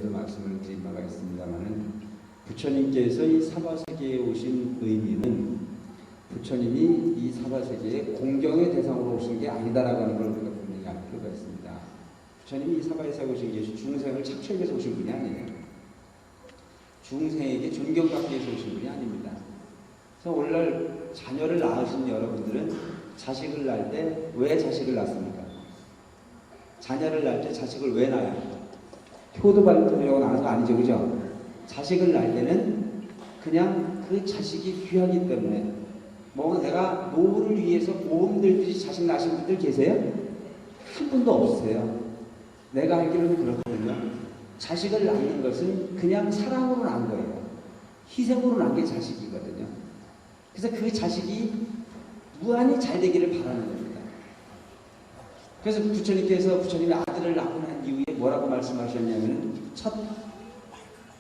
말씀을 드린 바가 있습니다만은 부처님께서 이 사바세계에 오신 의미는 부처님이 이 사바세계에 공경의 대상으로 오신 게 아니다라고 하는 걸 우리가 분명히 알 필요가 있습니다. 부처님이 이 사바세계에 오신 게 중생을 착취하기 위해서 오신 분이 아니에요. 중생에게 존경받기 위해서 오신 분이 아닙니다. 그래서 오늘날 자녀를 낳으신 여러분들은 자식을 낳을 때 왜 자식을 낳습니까? 자녀를 낳을 때 자식을 왜 낳아요? 효도 받으려고 낳은 거 아니죠, 그죠? 자식을 낳을 때는 그냥 그 자식이 귀하기 때문에 뭐 내가 노후를 위해서 모험 들듯이 자식 낳으신 분들 계세요? 한 분도 없으세요. 내가 알기로는 그렇거든요. 자식을 낳는 것은 그냥 사랑으로 낳은 거예요. 희생으로 낳은 게 자식이거든요. 그래서 그 자식이 무한히 잘 되기를 바라는 겁니다. 그래서 부처님께서 부처님의 아들을 낳고 난 이후에 뭐라고 말씀하셨냐면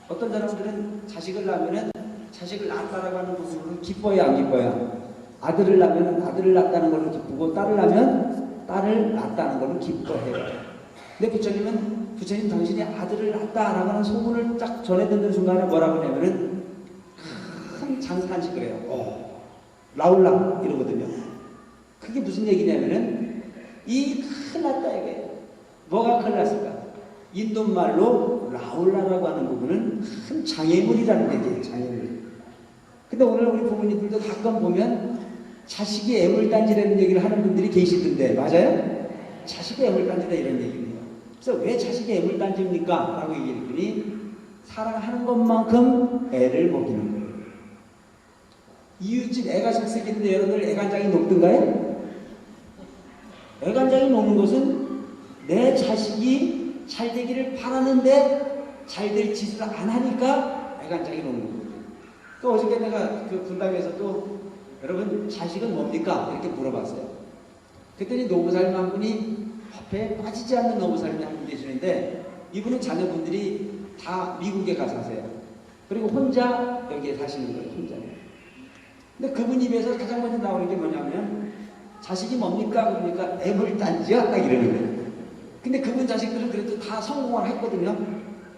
어떤 사람들은 자식을 낳으면 자식을 낳았다라고 하는 부분으로 기뻐요, 안 기뻐요? 아들을 낳으면 아들을 낳았다는 걸로 기쁘고 딸을 낳으면 딸을 낳았다는 걸로 기뻐해요. 근데 부처님 당신이 아들을 낳았다라고 하는 소문을 딱 전해 듣는 순간에 뭐라고 하냐면은 큰 장탄식을 해요. 라울라 이러거든요. 그게 무슨 얘기냐면은 이 큰일 났다 이게 뭐가 큰일 났을까? 인도말로 라울라라고 하는 부분은 큰 장애물이라는 얘기예요. 장애물. 근데 오늘 우리 부모님들도 가끔 보면 자식이 애물단지라는 얘기를 하는 분들이 계시던데 맞아요? 자식이 애물단지다 이런 얘기예요. 그래서 왜 자식이 애물단지입니까? 라고 얘기했더니 사랑하는 것만큼 애를 먹이는 거예요. 이웃집 애가 색색인데 여러분들 애간장이 높던가요? 애간장이 녹는 것은 내 자식이 잘 되기를 바라는데 잘 될 짓을 안 하니까 애간장이 녹는 거예요. 또 어저께 내가 그 분당에서 또 여러분 자식은 뭡니까? 이렇게 물어봤어요. 그랬더니 노부살님 한 분이 화폐에 빠지지 않는 노부살님이 한 분 계시는데 이분은 자녀분들이 다 미국에 가서 사세요. 그리고 혼자 여기에 사시는 거예요. 혼자. 근데 그분 입에서 가장 먼저 나오는 게 뭐냐면 자식이 뭡니까? 그러니까 애물단지야? 딱 이러는 거예요. 근데 그분 자식들은 그래도 다 성공을 했거든요.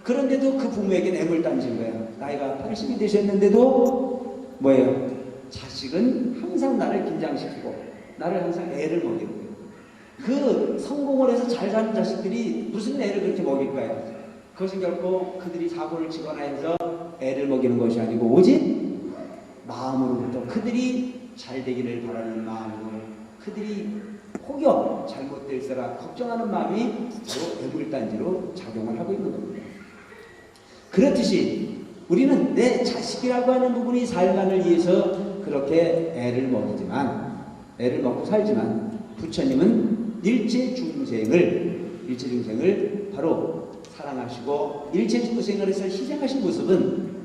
그런데도 그 부모에게는 애물단지인 거예요. 나이가 80이 되셨는데도 뭐예요? 자식은 항상 나를 긴장시키고 나를 항상 애를 먹이는 거예요. 그 성공을 해서 잘 사는 자식들이 무슨 애를 그렇게 먹일까요? 그것은 결코 그들이 사고를 치거나 해서 애를 먹이는 것이 아니고 오직 마음으로부터 그들이 잘 되기를 바라는 마음으로 그들이 혹여 잘못될세라 걱정하는 마음이 바로 애물단지로 작용을 하고 있는 겁니다. 그렇듯이 우리는 내 자식이라고 하는 부분이 살만을 위해서 그렇게 애를 먹고 살지만 부처님은 일체 중생을 바로 사랑하시고 일체 중생을 해서 희생하신 모습은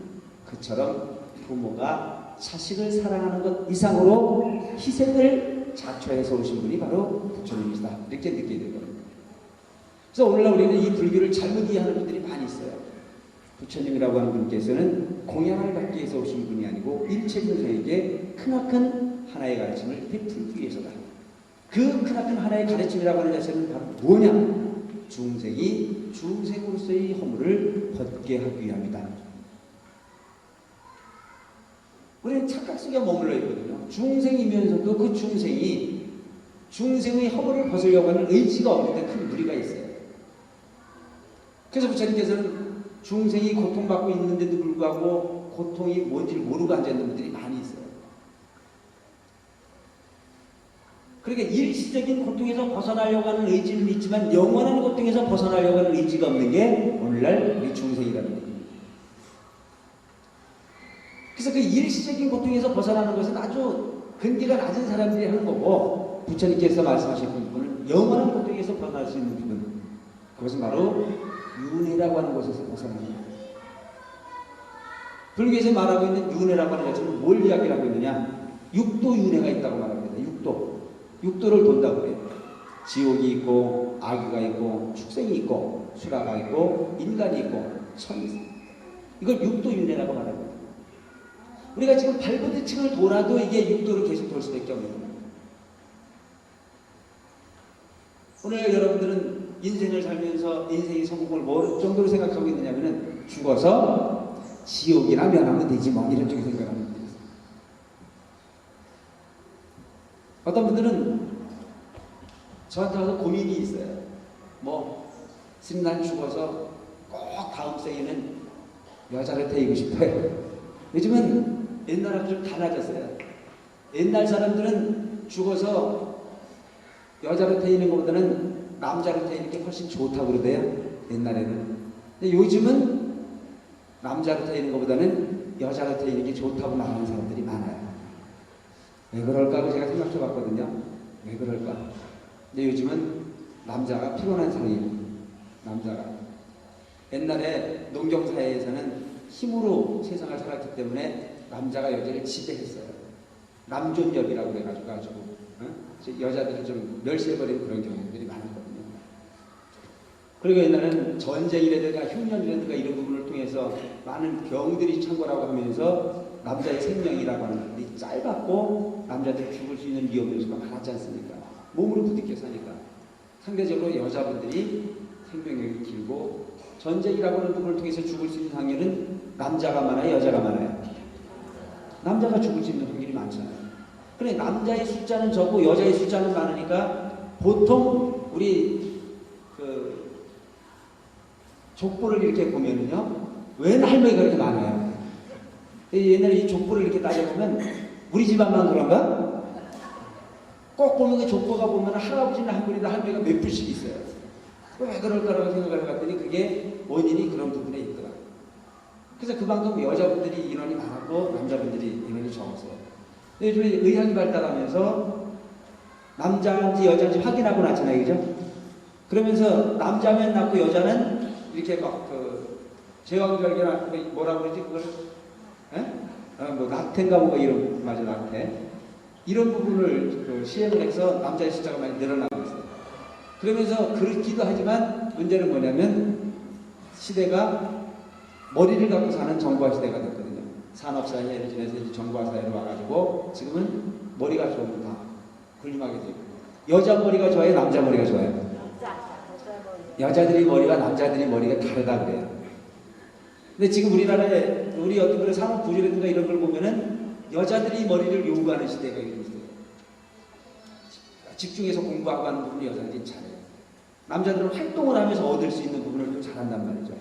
그처럼 부모가 자식을 사랑하는 것 이상으로 희생을 자처해서 오신 분이 바로 부처님이시다. 이렇게 느끼게 될 겁니다. 그래서 오늘날 우리는 이 불교를 잘못 이해하는 분들이 많이 있어요. 부처님이라고 하는 분께서는 공양을 받기 위해서 오신 분이 아니고 일체 중생에게 크나큰 하나의 가르침을 베풀기 위해서다. 그 크나큰 하나의 가르침이라고 하는 자체는 바로 뭐냐? 중생이 중생으로서의 허물을 벗게 하기 위함이다. 우리는 착각 속에 머물러 있거든요. 중생이면서도 그 중생이 중생의 허물을 벗으려고 하는 의지가 없는데 큰 무리가 있어요. 그래서 부처님께서는 중생이 고통받고 있는데도 불구하고 고통이 뭔지를 모르고 앉아있는 분들이 많이 있어요. 그러니까 일시적인 고통에서 벗어나려고 하는 의지는 있지만 영원한 고통에서 벗어나려고 하는 의지가 없는 게 오늘날 우리 중생이라는 얘기입니다. 그래서 그 일시적인 고통에서 벗어나는 것은 아주 근기가 낮은 사람들이 하는 거고 부처님께서 말씀하신 부분은 영원한 고통에서 벗어날 수 있는 부분 그것은 바로 윤회라고 하는 곳에서 벗어나는 거예요. 불교에서 말하고 있는 윤회라고 하는 것은 뭘 이야기를 하고 있느냐? 육도 윤회가 있다고 말합니다. 육도를 돈다고 그래요. 지옥이 있고 아기가 있고 축생이 있고 수라가 있고 인간이 있고 천이 이걸 육도 윤회라고 말합니다. 우리가 지금 발부딪힘을 돌아도 이게 육도를 계속 돌 수밖에 없는 겁니다. 오늘 여러분들은 인생을 살면서 인생의 성공을 뭐 정도로 생각하고 있느냐면은 죽어서 지옥이나 면하면 되지 뭐 이런 쪽에 생각하는 분들이 있어요. 어떤 분들은 저한테 와서 고민이 있어요. 뭐 스님 난 죽어서 꼭 다음 생에는 여자를 데리고 싶어요. 요즘은 옛날하고 좀 달라졌어요. 옛날 사람들은 죽어서 여자로 태이는 것보다는 남자로 태이는 게 훨씬 좋다고 그러대요. 옛날에는. 근데 요즘은 남자로 태이는 것보다는 여자로 태이는 게 좋다고 말하는 사람들이 많아요. 왜 그럴까 하고 제가 생각해 봤거든요. 왜 그럴까? 근데 요즘은 남자가 피곤한 사회예요. 남자가. 옛날에 농경사회에서는 힘으로 세상을 살았기 때문에 남자가 여자를 지배했어요. 남존여비라고 그래가지고 여자들을 좀 멸시해버리는 그런 경우들이 많았거든요. 그리고 옛날에는 전쟁이라든가 흉년이라든가 이런 부분을 통해서 많은 병들이 창궐하고 하면서 남자의 생명이라고 하는 것들이 짧았고 남자들이 죽을 수 있는 위험 요소가 많았지 않습니까? 몸으로 부딪혀 사니까. 상대적으로 여자분들이 생명력이 길고 전쟁이라고 하는 부분을 통해서 죽을 수 있는 확률은 남자가 많아요? 여자가 많아요? 남자가 죽을 수 있는 확률이 많잖아요. 그래 남자의 숫자는 적고 여자의 숫자는 많으니까 보통 우리 그 족보를 이렇게 보면은요 왜 할머니가 그렇게 많아요? 옛날에 이 족보를 이렇게 따져보면 우리 집안만 그런가? 꼭 보면 그 족보가 보면 할아버지나 할머니가 몇 분씩 있어요. 왜 그럴까라고 생각을 해봤더니 그게 원인이 그런 부분에 있더라고요. 그래서 그만큼 여자분들이 인원이 많았고 남자분들이 인원이 적었어요. 근데 요즘에 의학이 발달하면서 남자인지 여자인지 확인하고 났잖아요. 그죠? 그러면서 남자면 낳고 여자는 이렇게 막 제왕절개나 뭐라고 그러지 그걸? 뭐 낙태인가 뭐 이런 맞아 낙태 이런 부분을 시행을 해서 남자의 숫자가 많이 늘어나고 있어요. 그러면서 그렇기도 하지만 문제는 뭐냐면 시대가 머리를 갖고 사는 정보화 시대가 됐거든요. 산업사회를 지내서 이제 정보화 사회로 와가지고 지금은 머리가 좀 다 굴림하게 되고 여자 머리가 좋아요? 남자 머리가 좋아요? 여자들이 머리가 남자들이 머리가 다르다 그래요. 근데 지금 우리나라에 우리 어떤 그런 산업 구조라든가 이런 걸 보면은 여자들이 머리를 요구하는 시대가 있어요. 집중해서 공부하고 하는 부분이 여자들이 잘해요. 남자들은 활동을 하면서 얻을 수 있는 부분을 좀 잘한단 말이죠.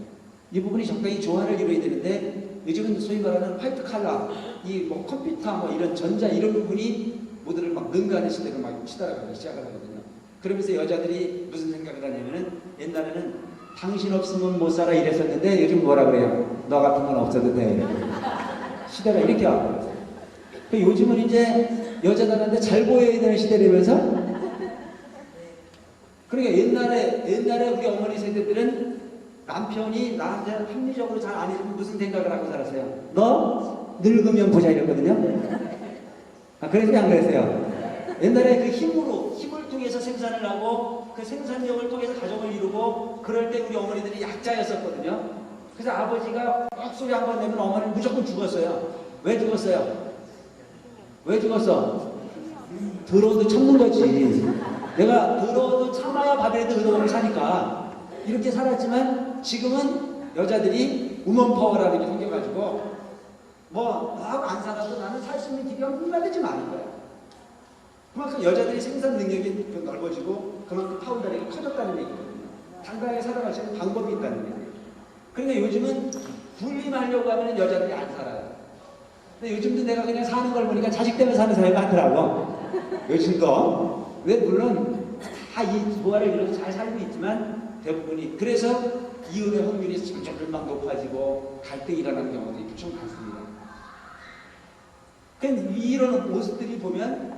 이 부분이 적당히 조화를 이루어야 되는데 요즘은 소위 말하는 화이트 칼라, 이 뭐 컴퓨터 뭐 이런 전자 이런 부분이 모두를 막 능가하는 시대로 막 치달아가기 시작을 하거든요. 그러면서 여자들이 무슨 생각을 하냐면은 옛날에는 당신 없으면 못 살아 이랬었는데 요즘 뭐라 그래요? 너 같은 건 없어도 돼. 시대가 이렇게 와버렸어요. 요즘은 이제 여자들한테 잘 보여야 되는 시대라면서 그러니까 옛날에 우리 어머니 세대들은 남편이 나한테 합리적으로 잘 안 해주면 무슨 생각을 하고 살았어요? 너 늙으면 보자 이랬거든요. 그랬어요? 안 그랬어요? 옛날에 그 힘을 통해서 생산을 하고 그 생산력을 통해서 가정을 이루고 그럴 때 우리 어머니들이 약자였었거든요. 그래서 아버지가 막 소리 한 번 내면 어머니는 무조건 죽었어요. 왜 죽었어요? 왜 죽었어? 더러워도 참는 거지. 내가 더러워도 참아야 밥이라도 의도를 사니까 이렇게 살았지만 지금은 여자들이 우먼 파워라는 게 생겨가지고 뭐 나하고 안 살아도 나는 살 수 있는 기회가 얼마든지 많은 거야. 그만큼 여자들이 생산 능력이 넓어지고 그만큼 파워다리가 커졌다는 얘기거든요. 당당하게 살아갈 수 있는 방법이 있다는 얘기예요. 그러니까 요즘은 군림하려고 하면 여자들이 안 살아요. 근데 요즘도 내가 그냥 사는 걸 보니까 자식 때문에 사는 사람이 많더라고. 요즘도. 왜 물론 다 이 조화를 이루어서 잘 살고 있지만 대부분이 그래서 이혼의 확률이 점점 높아지고 갈등이 일어나는 경우들이 무척 많습니다. 그러니까 이런 모습들이 보면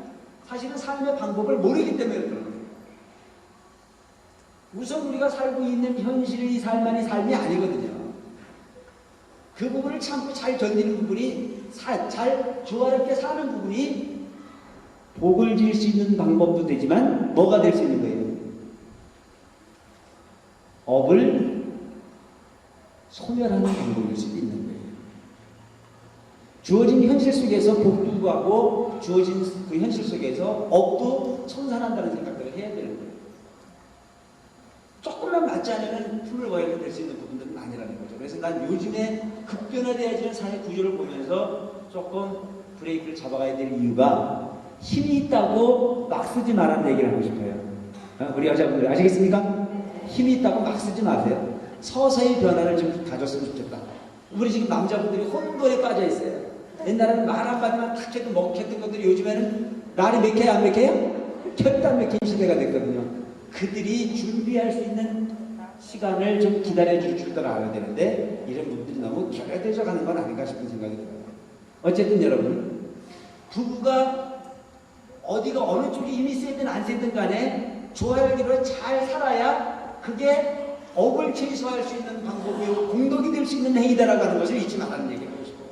사실은 삶의 방법을 모르기 때문에 그런 거예요. 우선 우리가 살고 있는 현실의 삶만이 삶이 아니거든요. 그 부분을 참고 잘 견디는 부분이 잘 조화롭게 사는 부분이 복을 질 수 있는 방법도 되지만 뭐가 될 수 있는 거예요? 업을 소멸하는 방법일 수도 있는 거예요. 주어진 현실 속에서 복도 구하고 주어진 그 현실 속에서 업도 청산한다는 생각들을 해야 되는 거예요. 조금만 맞지 않으면 풀물고양이가 될 수 있는 부분들은 아니라는 거죠. 그래서 난 요즘에 급변화되어지는 사회 구조를 보면서 조금 브레이크를 잡아가야 될 이유가 힘이 있다고 막 쓰지 말라는 얘기를 하고 싶어요. 우리 여자분들 아시겠습니까? 힘이 있다고 막 쓰지 마세요. 서서히 변화를 좀 가졌으면 좋겠다. 우리 지금 남자분들이 혼돈에 빠져 있어요. 옛날에는 말 한마디만 탁 해도 먹혔던 것들이 요즘에는 날이 몇 개야 안 몇 개야? 켰다 몇 개 시대가 됐거든요. 그들이 준비할 수 있는 시간을 좀 기다려줄 줄 알아야 되는데 이런 부분들이 너무 결여되져 가는 건 아닌가 싶은 생각이 들어요. 어쨌든 여러분, 부부가 어디가 어느 쪽에 힘이 세든 안 세든 간에 조화열기로 잘 살아야 그게 업을 최소화할 수 있는 방법이고 공덕이 될 수 있는 행위다라고 하는 것을 잊지 말라는 얘기를 하고 싶어요.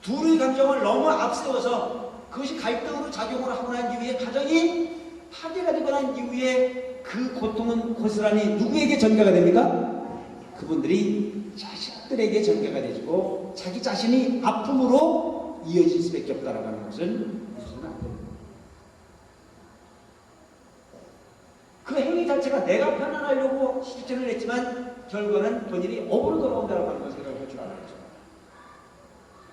둘의 감정을 너무 앞세워서 그것이 갈등으로 작용을 하고 난 이후에 가정이 파괴가 되고 난 이후에 그 고통은 고스란히 누구에게 전가가 됩니까? 그분들이 자식들에게 전가가 되고 자기 자신이 아픔으로 이어질 수밖에 없다라고 하는 것을 잊으시면 안 됩니다. 그 행위 자체가 내가 편안하려고 실천을 했지만 결과는 본인이 업으로 돌아온다고 하는 것을 생각할 줄 알아야죠.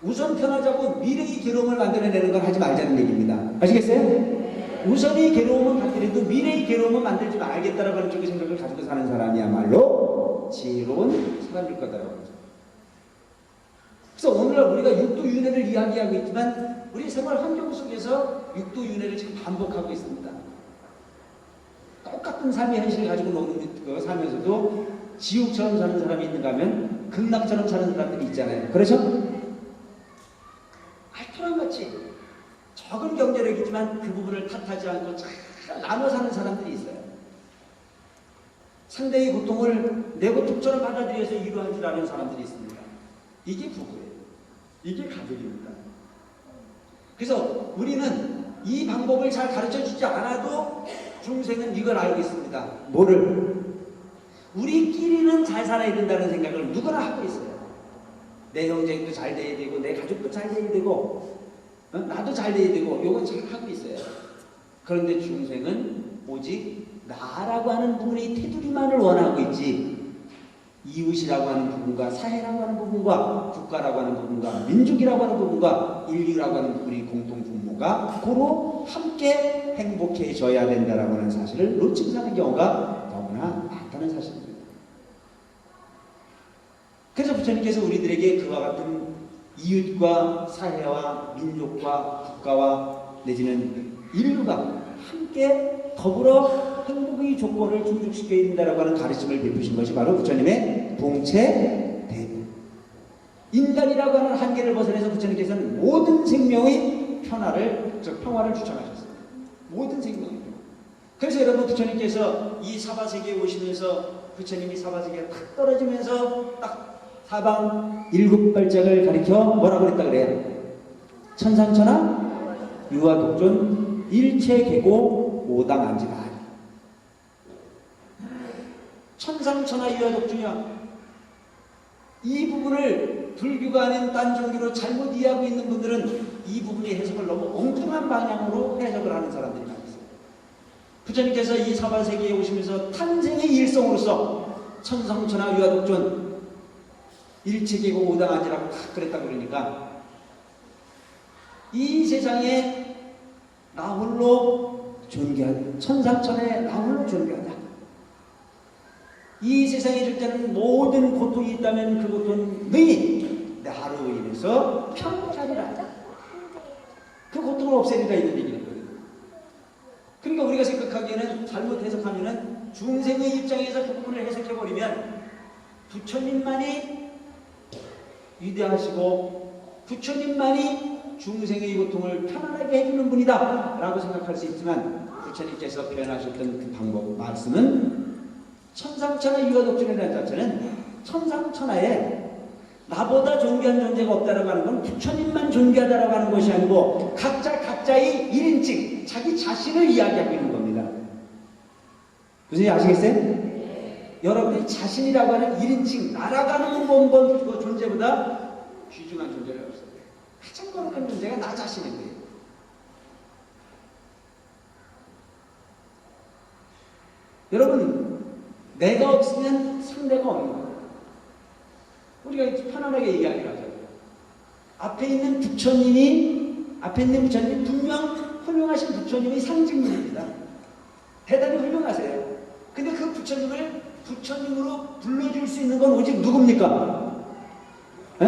우선 편하자고 미래의 괴로움을 만들어내는 걸 하지 말자는 얘기입니다. 아시겠어요? 우선의 괴로움은 갖더라도 미래의 괴로움은 만들지 말겠다라고 하는 쪽의 생각을 가지고 사는 사람이야말로 지혜로운 사람일 거다라고 하죠. 그래서 오늘날 우리가 육도윤회를 이야기하고 있지만 우리 생활 환경 속에서 육도윤회를 지금 반복하고 있습니다. 똑같은 삶의 현실을 가지고 노는 거 살면서도 지옥처럼 사는 사람이 있는가 하면 극락처럼 사는 사람들이 있잖아요. 그렇죠? 알토란같이 적은 경제력이지만 그 부분을 탓하지 않고 잘 나눠 사는 사람들이 있어요. 상대의 고통을 내 고통처럼 받아들여서 위로할 줄 아는 사람들이 있습니다. 이게 부부예요. 이게 가족입니다. 그래서 우리는 이 방법을 잘 가르쳐주지 않아도 중생은 이걸 알고 있습니다. 뭐를? 우리끼리는 잘 살아야 된다는 생각을 누구나 하고 있어요. 내 형제도 잘 돼야 되고 내 가족도 잘 돼야 되고 나도 잘 돼야 되고 요건 잘 하고 있어요. 그런데 중생은 오직 나라고 하는 부분의 테두리만을 원하고 있지 이웃이라고 하는 부분과 사회라고 하는 부분과 국가라고 하는 부분과 민족이라고 하는 부분과 인류라고 하는 부분이 공통 분모가 고로 함께 행복해져야 된다라고 하는 사실을 놓치고 사는 경우가 너무나 많다는 사실입니다. 그래서 부처님께서 우리들에게 그와 같은 이웃과 사회와 민족과 국가와 내지는 인류가 함께 더불어 행복의 조건을 충족시켜야 된다라고 하는 가르침을 베푸신 것이 바로 부처님의 동체 대부. 인간이라고 하는 한계를 벗어나서 부처님께서는 모든 생명의 평화를 추천하셨습니다. 모든 생명의 평화. 그래서 여러분 부처님께서 이 사바세계에 오시면서 부처님이 사바세계에 탁 떨어지면서 딱 사방 7발짝을 가리켜 뭐라고 그랬다 그래요? 천상천하 유아독존 일체계고 오당안지가 천상천하 유아독존이야. 이 부분을 불교가 아닌 딴 종교로 잘못 이해하고 있는 분들은 이 부분의 해석을 너무 엉뚱한 방향으로 해석을 하는 사람들이 많이 있어요. 부처님께서 이 사바세계에 오시면서 탄생의 일성으로서 천상천하 유아독존 일체계고 오당안지라고 딱 그랬다 그러니까 이 세상에 나 홀로 존귀하다. 천상천하에 나 홀로 존귀하다. 이 세상에 줄 때는 모든 고통이 있다면 그 고통은 너희 나로 인해서 평화하리라. 그 고통을 없애리라 이런 얘기는 거예요. 그러니까 우리가 생각하기에는 잘못 해석하면은 중생의 입장에서 그 부분을 해석해버리면 부처님만이 위대하시고 부처님만이 중생의 고통을 편안하게 해주는 분이다 라고 생각할 수 있지만 부처님께서 표현하셨던 그 방법 말씀은 천상천하 유아독존이라는 자체는 천상천하에 나보다 존귀한 존재가 없다라고 하는 건 부처님만 존귀하다라고 하는 것이 아니고 각자의 1인칭 자기 자신을 이야기하고 있는 겁니다. 무슨 아시겠어요? 여러분이 자신이라고 하는 1인칭 날아가는 bonbon 그 존재보다 귀중한 존재가 없어요. 가장 거룩한 존재가 나 자신인데 여러분 내가 없으면 상대가 없는 거예요. 우리가 편안하게 얘기하기로 하죠. 앞에 있는 부처님이 분명 훌륭하신 부처님의 상징물입니다. 대단히 훌륭하세요. 근데 그 부처님을 부처님으로 불러줄 수 있는 건 오직 누굽니까? 에?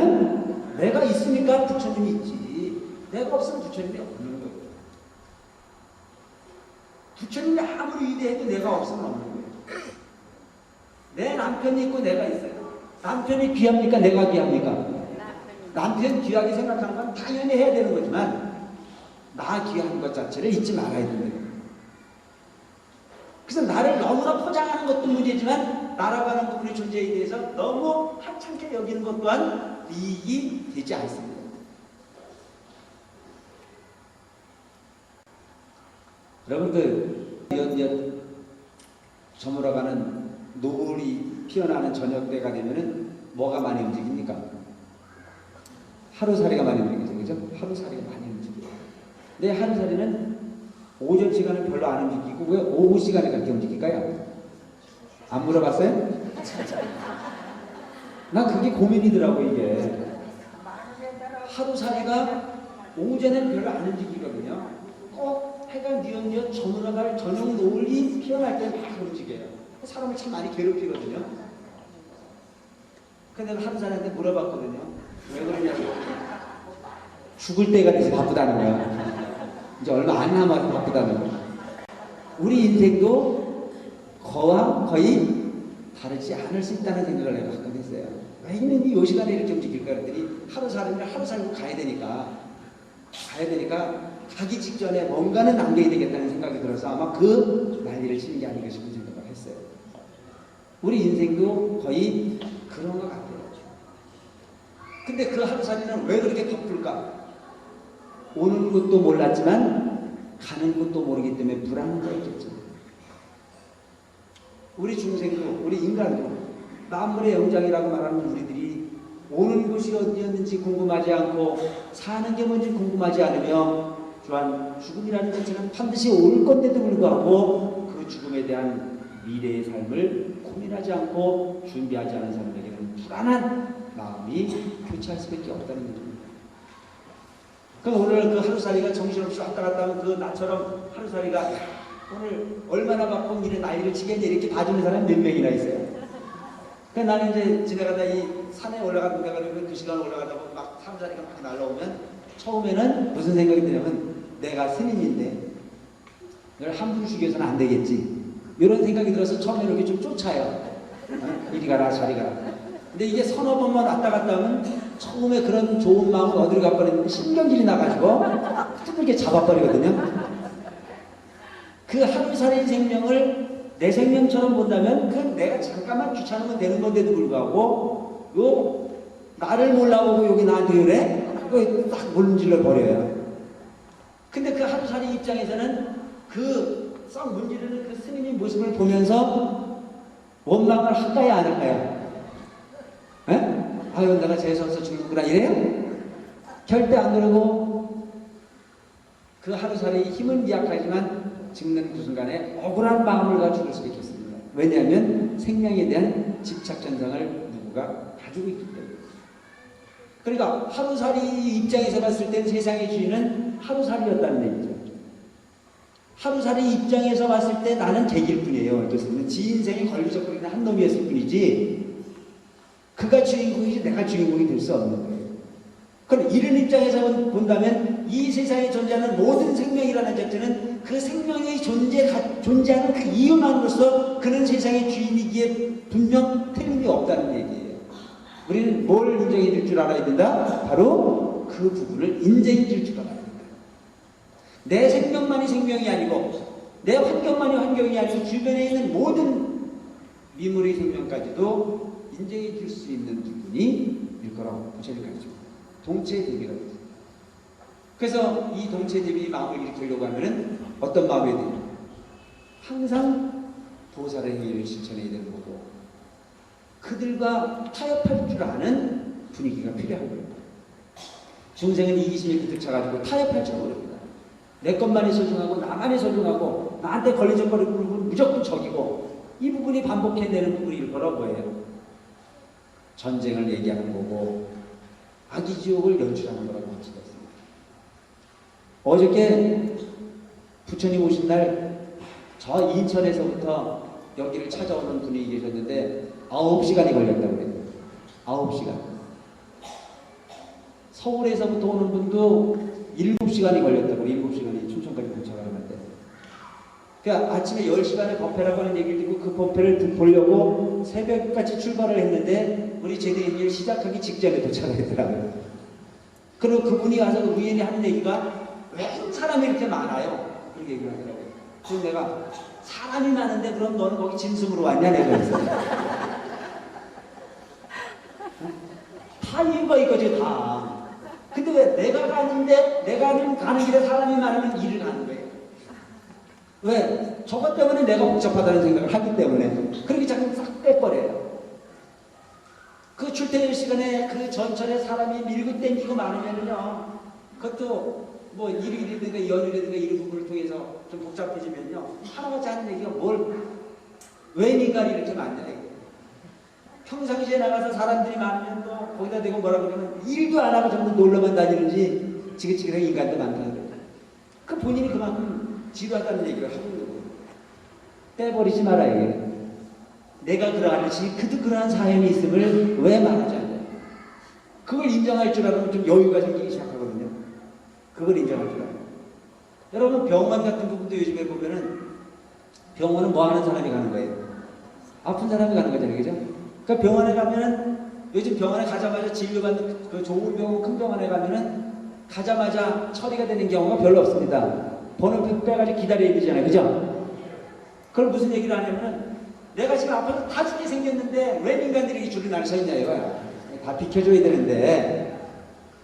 내가 있으니까 부처님이 있지. 내가 없으면 부처님이 없는 거예요. 부처님이 아무리 위대해도 내가 없으면 없는 거예요. 내 남편이 있고 내가 있어요. 남편이 귀합니까? 내가 귀합니까? 남편 귀하게 생각하는 건 당연히 해야 되는 거지만 나 귀한 것 자체를 잊지 말아야 된다. 그래서 나를 너무나 포장하는 것도 문제지만 나라고 하는 부분의 존재에 대해서 너무 하찮게 여기는 것 또한 이익이 되지 않습니다. 여러분들 연연 저물어가는 노을이 피어나는 저녁 때가 되면은 뭐가 많이 움직입니까? 하루살이가 많이 움직이죠, 그죠? 하루살이가 많이 움직여요. 근데 하루살이는 오전 시간은 별로 안 움직이고 왜 오후 시간에 그렇게 움직일까요? 안 물어봤어요? 나 그게 고민이더라고. 이게 하루살이가 오전에는 별로 안 움직이거든요. 꼭 해가 뉘엿뉘엿 저물어갈 저녁 노을이 피어날 때 막 움직여요. 사람을 참 많이 괴롭히거든요. 근데 내가 하루살이한테 물어봤거든요. 왜 그러냐고. 죽을 때가 돼서 바쁘다는 거야. 이제 얼마 안 남아서 바쁘다는 거야. 우리 인생도 거와 거의 다르지 않을 수 있다는 생각을 내가 가끔 했어요. 왜 이놈이 요 시간에 이렇게 움직일까 그랬더니 하루 살고 가야 되니까 가기 직전에 뭔가는 남겨야 되겠다는 생각이 들어서 아마 그 난리를 치는 게 아닌가 싶은 생각을 했어요. 우리 인생도 거의 그런 것 같아요. 근데 그 하루살이는 왜 그렇게 바쁠까? 오는 것도 몰랐지만 가는 것도 모르기 때문에 불안한 거였겠죠. 우리 중생도 우리 인간도 만물의 영장이라고 말하는 우리들이 오는 곳이 어디였는지 궁금하지 않고 사는 게 뭔지 궁금하지 않으며 또한 죽음이라는 자체는 반드시 올 건데도 불구하고 그 죽음에 대한 미래의 삶을 고민하지 않고 준비하지 않은 사람에게는 불안한 마음이 교차할 수밖에 없다는 거죠. 그럼 오늘 그 하루살이가 정신없이 왔다 갔다 하면 그 나처럼 하루살이가 오늘 얼마나 바쁜 일에 난리를 치겠냐 이렇게 봐주는 사람이 몇 명이나 있어요. 그러니까 나는 이제 지나가다 이 산에 올라가는데 그러면 그 시간 올라가다 보면 막 하루살이가 막 날라오면 처음에는 무슨 생각이 드냐면 내가 스님인데 널 함부로 죽여서는 안 되겠지. 이런 생각이 들어서 처음에 이렇게 좀 쫓아요. 이리 가라 저리 가라. 근데 이게 서너 번만 왔다 갔다 하면 처음에 그런 좋은 마음을 어디로 가버리는데 신경질이 나가지고 두들겨 잡아버리거든요. 그 하루살이 생명을 내 생명처럼 본다면 그 내가 잠깐만 귀찮으면 되는 건데도 불구하고 요 나를 몰라보고 여기 나한테 그래? 그거 딱 물질러 버려요. 근데 그 하루살이 입장에서는 그 썩 문지르는 그 스님의 모습을 보면서 원망을 할까요 안 할까요? 에? 아유 내가 재수없어 죽는구나 이래요? 절대 안 그러고 그 하루살이 힘은 미약하지만 죽는 그 순간에 억울한 마음을 가지고 죽을 수밖에 없습니다. 왜냐하면 생명에 대한 집착 전상을 누구가 가지고 있기 때문에. 그러니까 하루살이 입장에서 봤을 땐 세상의 주인은 하루살이였다는 얘기죠. 하루살이 입장에서 봤을 때 나는 객일 뿐이에요. 그래서 지 인생에 걸리적거리는 한 놈이었을 뿐이지 그가 주인공이지 내가 주인공이 될 수 없는 거예요. 그럼 이런 입장에서 본다면 이 세상에 존재하는 모든 생명이라는 자체는 그 생명의 존재하는 그 이유만으로서 그는 세상의 주인이기에 분명 틀림이 없다는 얘기예요. 우리는 뭘 인정해 줄 줄 알아야 된다? 바로 그 부분을 인정해 줄 줄 알아야 된다. 내 생명만이 생명이 아니고 내 환경만이 환경이 아니고 주변에 있는 모든 미물의 생명까지도 인정해 줄 수 있는 부분이 일 거라고 보셔야 되겠죠. 동체 대비가 있어요. 그래서 이 동체 대비 마음을 일으키려고 하면은 어떤 마음이 돼요? 항상 보살의 행위를 실천해야 되는 거고 그들과 타협할 줄 아는 분위기가 필요한 거예요. 중생은 이기심이 가득 차가지고 타협할 줄 모릅니다. 내 것만이 소중하고 나만이 소중하고 나한테 걸리적거리고 무조건 적이고 이 부분이 반복해내는 부분일 거라고 해요. 전쟁을 얘기하는 거고 아기지옥을 연출하는 거라고 할 수가 있습니다. 어저께 부처님 오신 날 저 인천에서부터 여기를 찾아오는 분이 계셨는데 9시간이 걸렸다고 그래요. 9시간. 서울에서부터 오는 분도 7시간이 걸렸다고. 7시간이 춘천까지 도착하는데. 그러니까 아침에 10시간에 법회라고 하는 얘기를 듣고 그 법회를 보려고 새벽같이 출발을 했는데 우리 제대행위를 시작하기 직전에 도착했더라고요. 그리고 그분이 와서 우연히 하는 얘기가 왜 사람이 이렇게 많아요? 그렇게 얘기를 하더라고요. 그래서 내가 사람이 많은데 그럼 너는 거기 짐승으로 왔냐? 내가 그랬어요. 다 이유가 있거지 다. 근데 왜 내가 가는 길에 사람이 많으면 일을 가는 거예요. 왜? 저것 때문에 내가 복잡하다는 생각을 하기 때문에 그렇게 자꾸 싹 빼버려요. 그 출퇴근 시간에 그 전철에 사람이 밀고 땡기고 많으면요, 그것도 뭐 일요일이든가 연휴라든가 이런 부분을 통해서 좀 복잡해지면요, 하나같이 하는 얘기가 왜 민간이 이렇게 많냐. 평상시에 나가서 사람들이 많으면 또 거기다 대고 뭐라 그러면 일도 안 하고 전부 놀러만 다니는지 지긋지긋한 인간도 많다는 거예요. 그 본인이 그만큼 지루하다는 얘기를 하고 있는 거예요. 빼버리지 말아요. 내가 그러하듯이 그도 그러한 사연이 있음을 왜 말하지 않나요? 그걸 인정할 줄 알면 좀 여유가 생기기 시작하거든요. 그걸 인정할 줄 알아요. 여러분 병원 같은 부분도 요즘에 보면은 병원은 뭐 하는 사람이 가는 거예요? 아픈 사람이 가는 거잖아요. 그죠? 그러니까 병원에 가면은 요즘 병원에 가자마자 진료받는 그 좋은 병원, 큰 병원에 가면은 가자마자 처리가 되는 경우가 별로 없습니다. 번호표 빼가지고 기다려야 되잖아요. 그죠? 그걸 무슨 얘기를 하냐면은 내가 지금 아파서 다 죽게 생겼는데 왜 인간들이 줄을 날 서 있냐 이거야. 다 비켜줘야 되는데.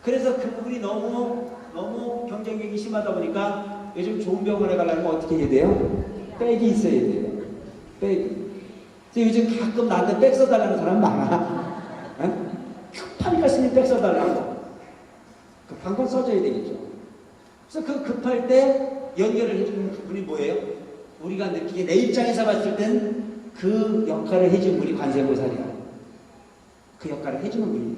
그래서 그 부분이 너무 경쟁력이 심하다 보니까 요즘 좋은 병원에 가려면 어떻게 해야 돼요? 백이 있어야 돼요. 백이. 요즘 가끔 나한테 백 써달라는 사람 많아. 급하니까 스님 백 써달라고. 급한 건 써줘야 되겠죠. 그래서 그 급할 때 연결을 해주는 분이 뭐예요? 우리가 느끼기에 내 입장에서 봤을 땐 그 역할을 해준 분이 관세음보살이야. 그 역할을 해주는 분이.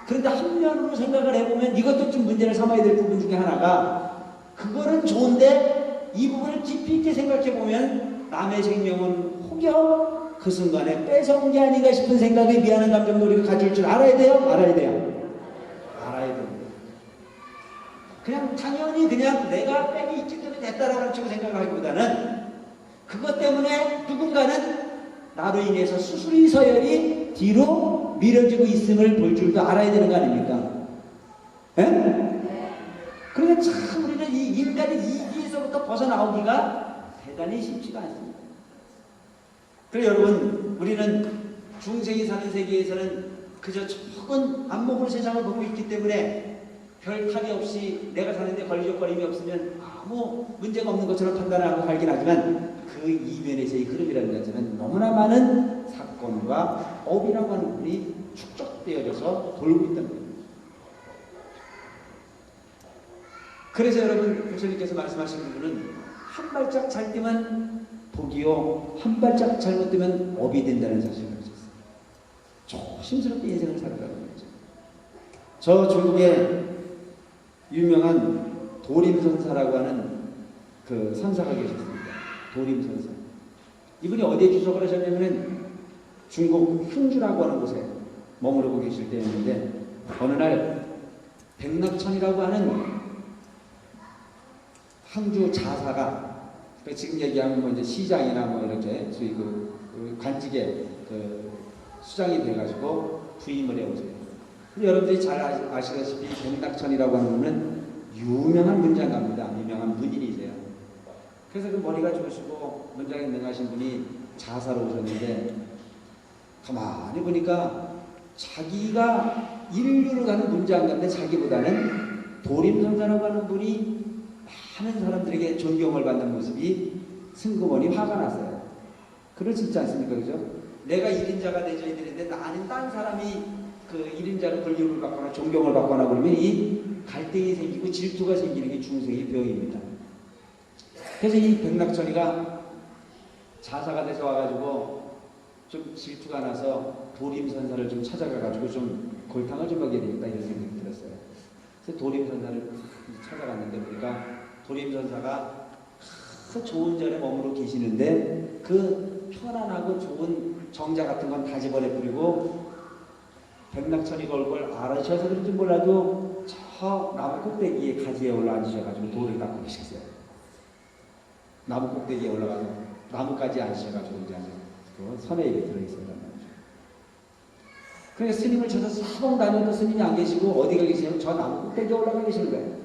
그런데 한면으로 생각을 해보면 이것도 좀 문제를 삼아야 될 부분 중에 하나가, 그거는 좋은데 이 부분을 깊이 있게 생각해보면 남의 생명은 혹여 그 순간에 뺏어온 게 아닌가 싶은 생각에 미안한 감정도 우리가 가질 줄 알아야 돼요? 알아야 돼요? 알아야 돼요. 그냥 당연히 그냥 내가 빽이 있기 때문에 됐다라고 생각을 하기보다는 그것 때문에 누군가는 나로 인해서 수술이 서열이 뒤로 밀어지고 있음을 볼 줄도 알아야 되는 거 아닙니까? 예? 그러니까 참 우리는 이 인간의 이기에서부터 벗어나오기가 대단히 쉽지가 않습니다. 그래서 여러분, 우리는 중생이 사는 세계에서는 그저 적은 안목으로 세상을 보고 있기 때문에 별 탑이 없이 내가 사는데 걸리적거림이 없으면 아무 문제가 없는 것처럼 판단하고 살긴 하지만 그 이면에서의 흐름이라는 것은 너무나 많은 사건과 업이라고 하는 부분이 축적되어져서 돌고 있다는 겁니다. 그래서 여러분, 교수님께서 말씀하시는 부분은 한 발짝 잘 뛰면 복이요, 한 발짝 잘못되면 업이 된다는 사실을 가르쳤어요. 조심스럽게 인생을 살아가는 거죠. 저 중국에 유명한 도림선사라고 하는 그 선사가 계셨습니다. 도림선사. 이분이 어디에 주석을 하셨냐면은 중국 흥주라고 하는 곳에 머무르고 계실 때였는데, 어느 날 백낙천이라고 하는 항주 자사가, 지금 얘기하면 뭐 이제 시장이나 뭐 이렇게 소위 그 관직에 그 수장이 돼가지고 부임을 해오세요. 여러분들이 잘 아시다시피 백낙천이라고 하는 분은 유명한 문장가입니다. 유명한 문인이세요. 그래서 그 머리가 좋으시고 문장에 능하신 분이 자사로 오셨는데, 가만히 보니까 자기가 인류로 가는 문장가인데 자기보다는 도림선사라고 하는 분이 많은 사람들에게 존경을 받는 모습이 승급원이 화가 났어요. 그럴 수 있지 않습니까? 그죠? 내가 1인자가 되져야 되는데 나는 딴 사람이 그 1인자로 권력을 받거나 존경을 받거나 그러면 이 갈등이 생기고 질투가 생기는 게 중생의 병입니다. 그래서 이 백낙천이가 자사가 돼서 와가지고 좀 질투가 나서 도림선사를 좀 찾아가가지고 좀 골탕을 좀 먹여야 되겠다 이런 생각이 들었어요. 그래서 도림선사를 찾아갔는데 보니까 도림선사가 그 좋은 절에 머무르 계시는데 그 편안하고 좋은 정자 같은 건 다 집어내 뿌리고 백낙천이 걸 걸 알아셔서 그런지 몰라도 저 나무 꼭대기에 가지에 올라앉으셔가지고 돌을 닦고 계셨어요. 나무 꼭대기에 올라가서 나무까지 앉으셔가지고 이제 그 선에 입에 들어있어요. 그러니까 스님을 쳐서 사방 다녀도 스님이 안 계시고 어디가 계시냐면 저 나무 꼭대기에 올라가 계시는 거예요.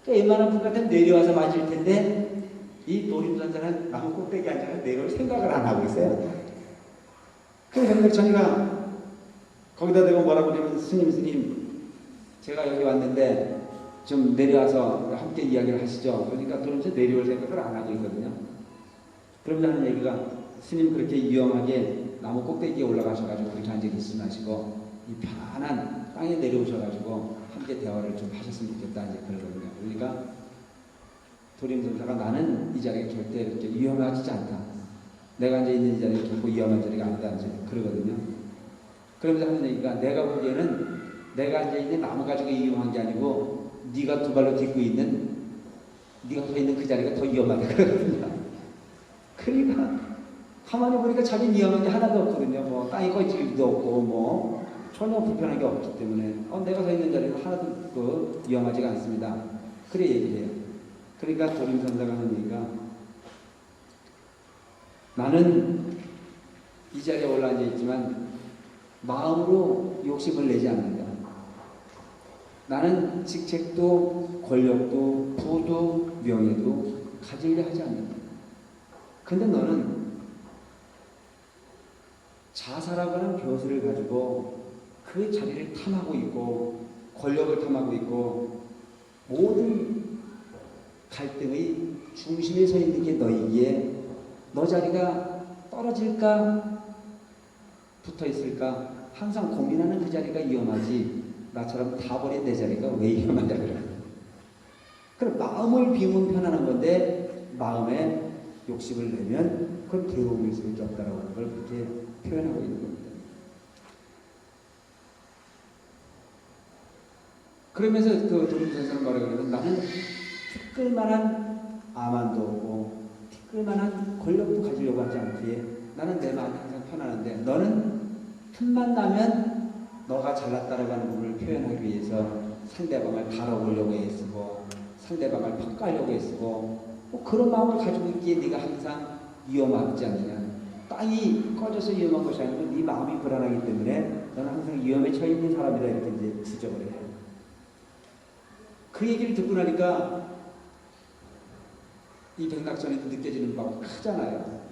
그러니까 웬만한 분 같으면 내려와서 맞을 텐데 이 도림선사는 나무 꼭대기에 앉아서 내려올 생각을 안 하고 있어요. 그래서 백낙천이가 거기다 대고 뭐라고 그러냐면 스님 제가 여기 왔는데 좀 내려와서 함께 이야기를 하시죠. 그러니까 도림선 내려올 생각을 안 하고 있거든요. 그러면 하는 얘기가 스님 그렇게 위험하게 나무 꼭대기에 올라가셔가지고 그렇게 앉아 계시지 마시고 이 편안한 땅에 내려오셔가지고 함께 대화를 좀 하셨으면 좋겠다 이제 그러거든요. 그러니까 도림선사가 나는 이 자리가 절대 이렇게 위험하지 않다. 내가 앉아 있는 이 자리가 결코 위험한 자리가 아니다 이제 그러거든요. 그러면서 하는 얘기가 내가 보기에는 내가 앉아 있는 나무 가지고 위험한 게 아니고 네가 두 발로 딛고 있는 네가 서 있는 그 자리가 더 위험하다 그러거든요. 그러니까 가만히 보니까 자기 위험한 게 하나도 없거든요. 뭐 땅이 꺼지기도 없고 뭐 전혀 불편한 게 없기 때문에 내가 서 있는 자리는 하나도 위험하지가 않습니다. 그래 얘기해요. 그러니까 도림선사가 하는 얘기가 나는 이 자리에 올라앉아 있지만 마음으로 욕심을 내지 않는다. 나는 직책도 권력도 부도 명예도 가지려 하지 않는다. 근데 너는 자사라고 하는 벼슬을 가지고 그 자리를 탐하고 있고 권력을 탐하고 있고 모든 갈등의 중심에 서 있는 게 너이기에 너 자리가 떨어질까 붙어 있을까 항상 고민하는 그 자리가 위험하지 나처럼 다 버린 내 자리가 왜 위험하냐 그래. 그럼 마음을 비우면 편안한 건데 마음에 욕심을 내면 그건 괴로움일 수밖에 없다라고 하는 걸 그렇게 표현하고 있는 겁니다. 그러면서 그 도림선사는 뭐라고 그러면 나는 티끌만한 아만도 없고 티끌만한 권력도 가지려고 하지 않기에 나는 내 마음이 항상 편안한데 너는 틈만 나면 너가 잘났다라고 하는 부분을 표현하기 위해서 상대방을 다뤄보려고 애쓰고 상대방을 평가하려고 애쓰고 뭐 그런 마음을 가지고 있기에 네가 항상 위험하지 않느냐. 땅이 꺼져서 위험한 것이 아니고 네 마음이 불안하기 때문에 너는 항상 위험에 처해 있는 사람이다 이렇게 이제 지적을 해요. 그 얘기를 듣고 나니까 이 백낙천에도 느껴지는 바가 크잖아요.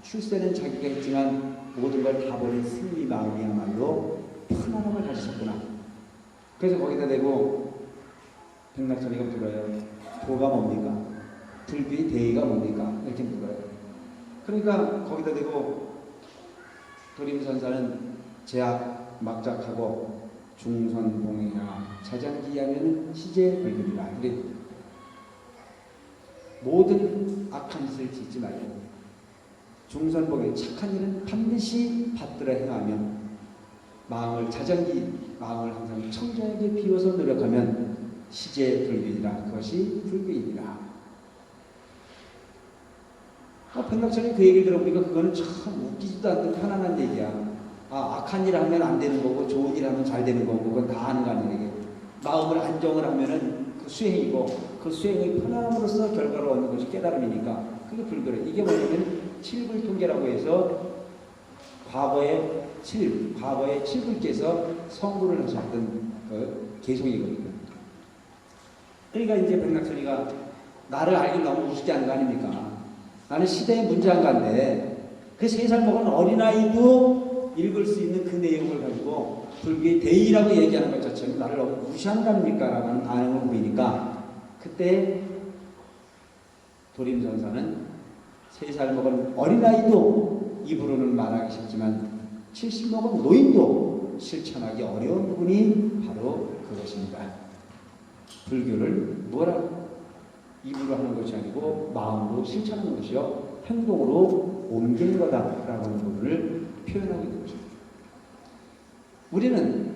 출세는 자기가 했지만 모든 걸 다 버린 스님의 마음이야말로 편안함을 가지셨구나. 그래서 거기다 대고 백낙천이가 물어요. 도가 뭡니까? 불교의 대의가 뭡니까? 이렇게 물어요. 그러니까 거기다 대고 도림선사는 제약 막작하고 중선봉이나 자장기하면 시제불급이라. 그래 모든 악한 짓을 짓지 말고 중선봉에 착한 일은 반드시 받들어 행하며 마음을 마음을 항상 청정하게 비워서 노력하면 시제불급이라. 그것이 불교이니라. 백낙천이 그 얘기를 들어보니까 그거는 참 웃기지도 않는 편안한 얘기야. 악한 일 하면 안 되는 거고 좋은 일 하면 잘 되는 거고 그건 다 아는 거 아니에요. 마음을 안정을 하면은 그 수행이고 그 수행의 편안함으로써 결과를 얻는 것이 깨달음이니까 그게 불교래. 이게 뭐냐면 칠불통계라고 해서 과거에 칠불께서 성불을 하셨던 그 개송이거든요. 그러니까 이제 백낙천이가 나를 알기 너무 우습게 하는 거 아닙니까? 나는 시대의 문장가인데 그 3살 먹은 어린아이도 읽을 수 있는 그 내용을 가지고 불교의 대의라고 얘기하는 것 자체는 나를 너무 무시하는 거 아닙니까? 라고 하는 반응을 보이니까 그때 도림선사는 3살 먹은 어린아이도 입으로는 말하기 쉽지만 70 먹은 노인도 실천하기 어려운 부분이 바로 그것입니다. 불교를 뭐라 입으로 하는 것이 아니고 마음으로 실천하는 것이요 행동으로 옮긴 거다라고 하는 부분을 표현하고 있는 것입니다. 우리는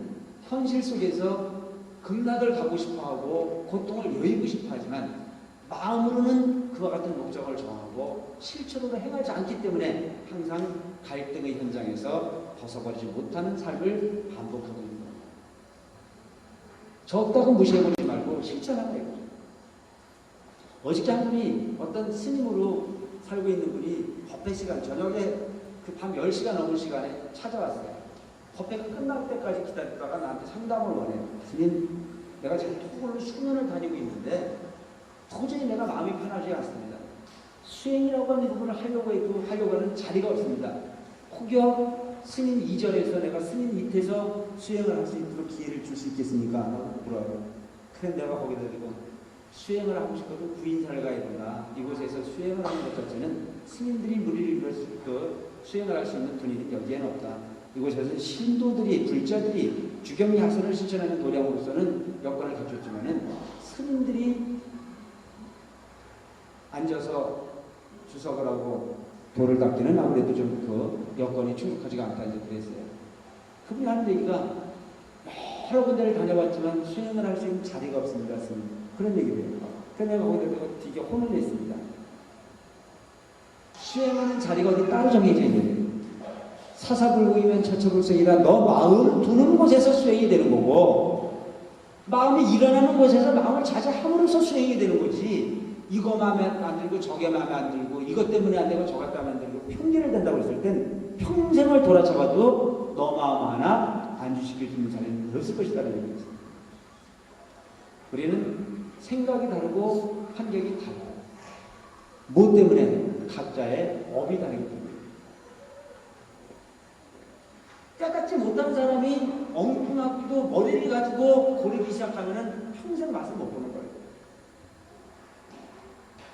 현실 속에서 극락을 가고 싶어하고 고통을 여의고 싶어하지만 마음으로는 그와 같은 목적을 정하고 실천으로 행하지 않기 때문에 항상 갈등의 현장에서 벗어버리지 못하는 삶을 반복하고 있는 겁니다. 적다고 무시해버리지 말고 실천하라 이거죠. 어저께 한 분이 어떤 스님으로 살고 있는 분이 법회 시간 저녁에 그 밤 10시가 넘은 시간에 찾아왔어요. 법회가 끝날 때까지 기다렸다가 나한테 상담을 원해요. 스님, 내가 지금 토굴로 수년을 다니고 있는데 도저히 내가 마음이 편하지 않습니다. 수행이라고 하는 부분을 하려고 하는 자리가 없습니다. 혹여 스님 이전에서 내가 스님 밑에서 수행을 할 수 있도록 기회를 줄 수 있겠습니까? 하고 물어요. 그래 내가 거기다 대고 수행을 하고 싶어도 구인사를 가야 된다. 이곳에서 수행을 하는 것 자체는 스님들이 무리를 이룰 수행을 할 수 있는 분위기는 여기에는 없다. 이곳에서는 신도들이, 불자들이 주경야선을 실천하는 도량으로서는 여건을 갖췄지만은 스님들이 앉아서 주석을 하고 돌을 닦기는 아무래도 좀 그 여건이 충족하지가 않다 이제 그랬어요. 그분이 하는 얘기가 여러 군데를 다녀봤지만 수행을 할 수 있는 자리가 없습니다. 스님. 그런 얘기를 해요. 그래서 내가 거기다 되게 혼을 냈습니다. 수행하는 자리가 어디 따로 정해져 있는 사사불고이면 처처불성이라 너 마음 두는 곳에서 수행이 되는 거고 마음이 일어나는 곳에서 마음을 자제함으로써 수행이 되는 거지. 이거 마음에 안 들고 저게 마음에 안 들고 이것 때문에 안 되고 저것 때문에 안 들고 평균을 된다고 했을 땐 평생을 돌아잡아도 너 마음 하나 안주시킬 수 있는 자리는 없을 것이라는 얘기입니다. 우리는 생각이 다르고 환경이 달라요. 뭐 때문에? 각자의 업이 다르기 때문에. 깨닫지 못한 사람이 엉뚱하기도 머리를 가지고 고르기 시작하면 평생 맛을 못 보는 거예요.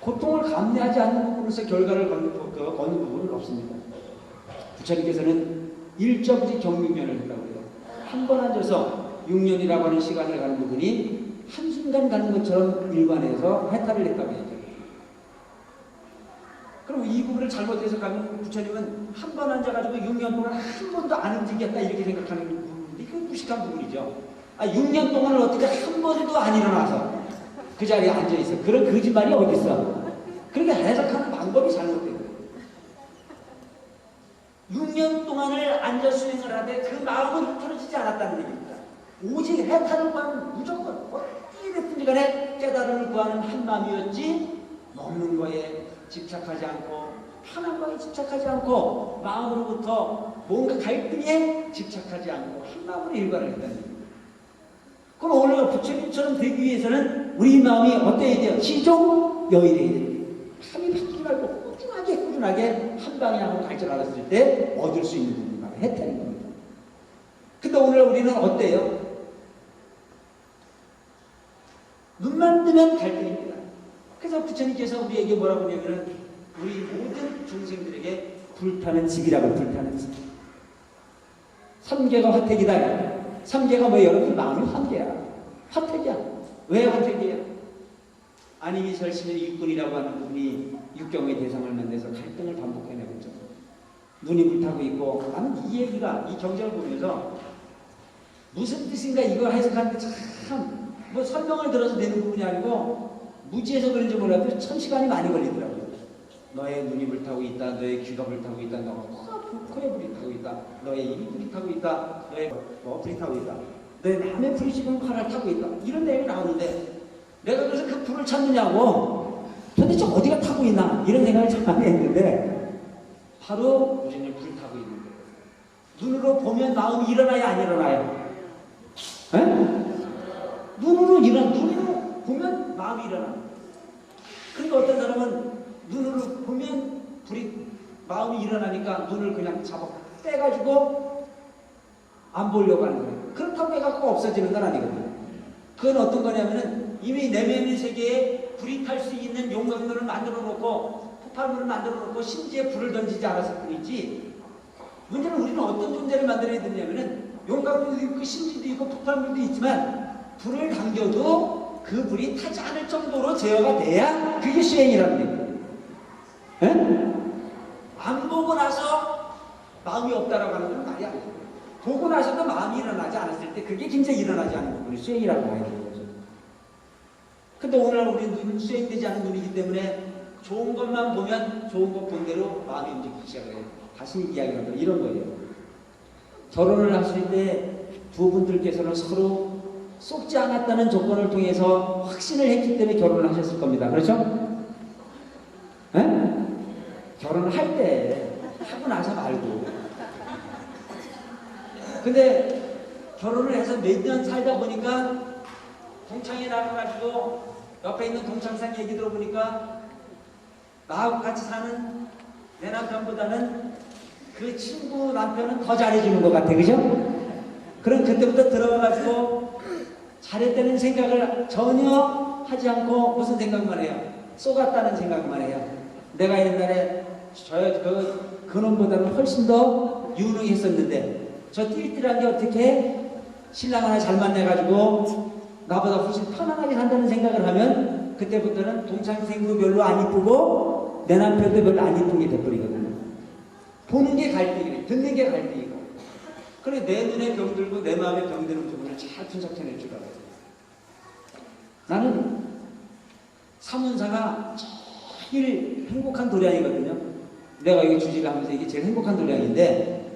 고통을 감내하지 않는 부분에서 결과를 거는 부분은 없습니다. 부처님께서는 일저부지 경육년을 했다고 해요. 한 번 앉아서 6년이라고 하는 시간을 가는 부분이 한순간 가는 것처럼 일관해서 해탈을 했다고 했죠. 그럼 이 부분을 잘못 해석하면 부처님은 한 번 앉아가지고 6년 동안 한 번도 안 움직였다 이렇게 생각하는 부분인데 그건 무식한 부분이죠. 6년 동안을 어떻게 한 번도 안 일어나서 그 자리에 앉아있어. 그런 거짓말이 어딨어. 그렇게 해석하는 방법이 잘못된 거예요. 6년 동안을 앉아 수행을 하되 그 마음은 흐트러지지 않았다는 얘기입니다. 오직 해탈을 구하는 무조건 어떻게 됐든지 간에 깨달음을 구하는 한 마음이었지 먹는 거에 집착하지 않고 편한 거에 집착하지 않고 마음으로부터 뭔가 갈등에 집착하지 않고 한 마음으로 일관을 했다는 얘기입니다. 그럼 오늘 부처님처럼 되기 위해서는 우리 마음이 어때야 돼요? 시종여일해야 돼요. 감이 바뀌지 말고 꾸준하게 한 방향으로 갈 줄 알았을 때 얻을 수 있는 부분이 바로 혜택인 겁니다. 근데 오늘 우리는 어때요? 눈만 뜨면 갈등입니다. 그래서 부처님께서 우리에게 뭐라고 하냐면 우리 모든 중생들에게 불타는 집이라고 불타는 집. 삼계가 화택이다. 삼계가 뭐예요? 여러분 마음이 환계야. 화택이야. 왜 화택이에요? 아니미 절신의 육군이라고 하는 부분이 육경의 대상을 만나서 갈등을 반복해내고 있죠. 눈이 불타고 있고 나는 이 얘기가 이 경전을 보면서 무슨 뜻인가 이걸 해석하는데 참 뭐 설명을 들어서 되는 부분이 아니고 무지해서 그런지 몰라도 참 시간이 많이 걸리더라고요. 너의 눈이 불타고 있다. 너의 귀가 불타고 있다. 너가 코에 불이 타고 있다. 너의 입이 불이 타고 있다. 너의 불이 타고 있다. 너의 남의 불이 지금 화를 타고 있다. 이런 내용이 나오는데 내가 그래서 그 불을 찾느냐고 도대체 어디가 타고 있나 이런 생각을 참 많이 했는데 바로 우리는 불 타고 있는 거예요. 눈으로 보면 마음이 일어나야 안 일어나요? 에? 눈으로 보면 마음이 일어나. 그러니까 어떤 사람은 눈으로 보면 마음이 일어나니까 눈을 그냥 잡아 떼가지고 안 보려고 하는 거예요. 그렇다고 해갖고 없어지는 건 아니거든요. 그건 어떤 거냐면은 이미 내면의 세계에 불이 탈 수 있는 용광로를 만들어 놓고 폭발물을 만들어 놓고 심지어 불을 던지지 않았을 뿐이지 문제는 우리는 어떤 존재를 만들어야 되냐면은 용광로도 있고 심지도 있고 폭발물도 있지만 불을 당겨도 그 불이 타지 않을 정도로 제어가 돼야 그게 수행이라는 얘기예요. 안 보고 나서 마음이 없다라고 하는 건 말이 아니에요. 보고 나서도 마음이 일어나지 않았을 때 그게 진짜 일어나지 않는 부분이 수행이라고 봐야 되는 거죠. 근데 오늘 우리 눈은 수행되지 않은 눈이기 때문에 좋은 것만 보면 좋은 것 본 대로 마음이 움직이기 시작해요. 다시 이야기를 한다. 이런 거예요. 결혼을 하실 때 두 분들께서는 서로 속지 않았다는 조건을 통해서 확신을 했기 때문에 결혼을 하셨을 겁니다. 그렇죠? 에? 결혼을 할 때 하고 나서 말고. 근데 결혼을 해서 몇 년 살다 보니까 동창이 나가가지고 옆에 있는 동창상 얘기 들어보니까 나하고 같이 사는 내 남편보다는 그 친구 남편은 더 잘해주는 것 같아. 그죠? 그럼 그때부터 들어와가지고 잘했다는 생각을 전혀 하지 않고 무슨 생각만 해요? 쏘갔다는 생각만 해요. 내가 옛날에 그놈보다는 훨씬 더 유능했었는데 저 띨띨한 게 어떻게 신랑 하나 잘 만나가지고 나보다 훨씬 편안하게 산다는 생각을 하면 그때부터는 동창생도 별로 안 이쁘고 내 남편도 별로 안 이쁜 게 돼버리거든요. 보는 게 갈등이래. 듣는 게 갈등이고. 그래 내 눈에 병들고 내 마음에 병드는 부분을 잘 분석해낼 줄 알아요. 나는 사문사가 제일 행복한 도량이거든요. 내가 여기 주지를 하면서 이게 제일 행복한 도량인데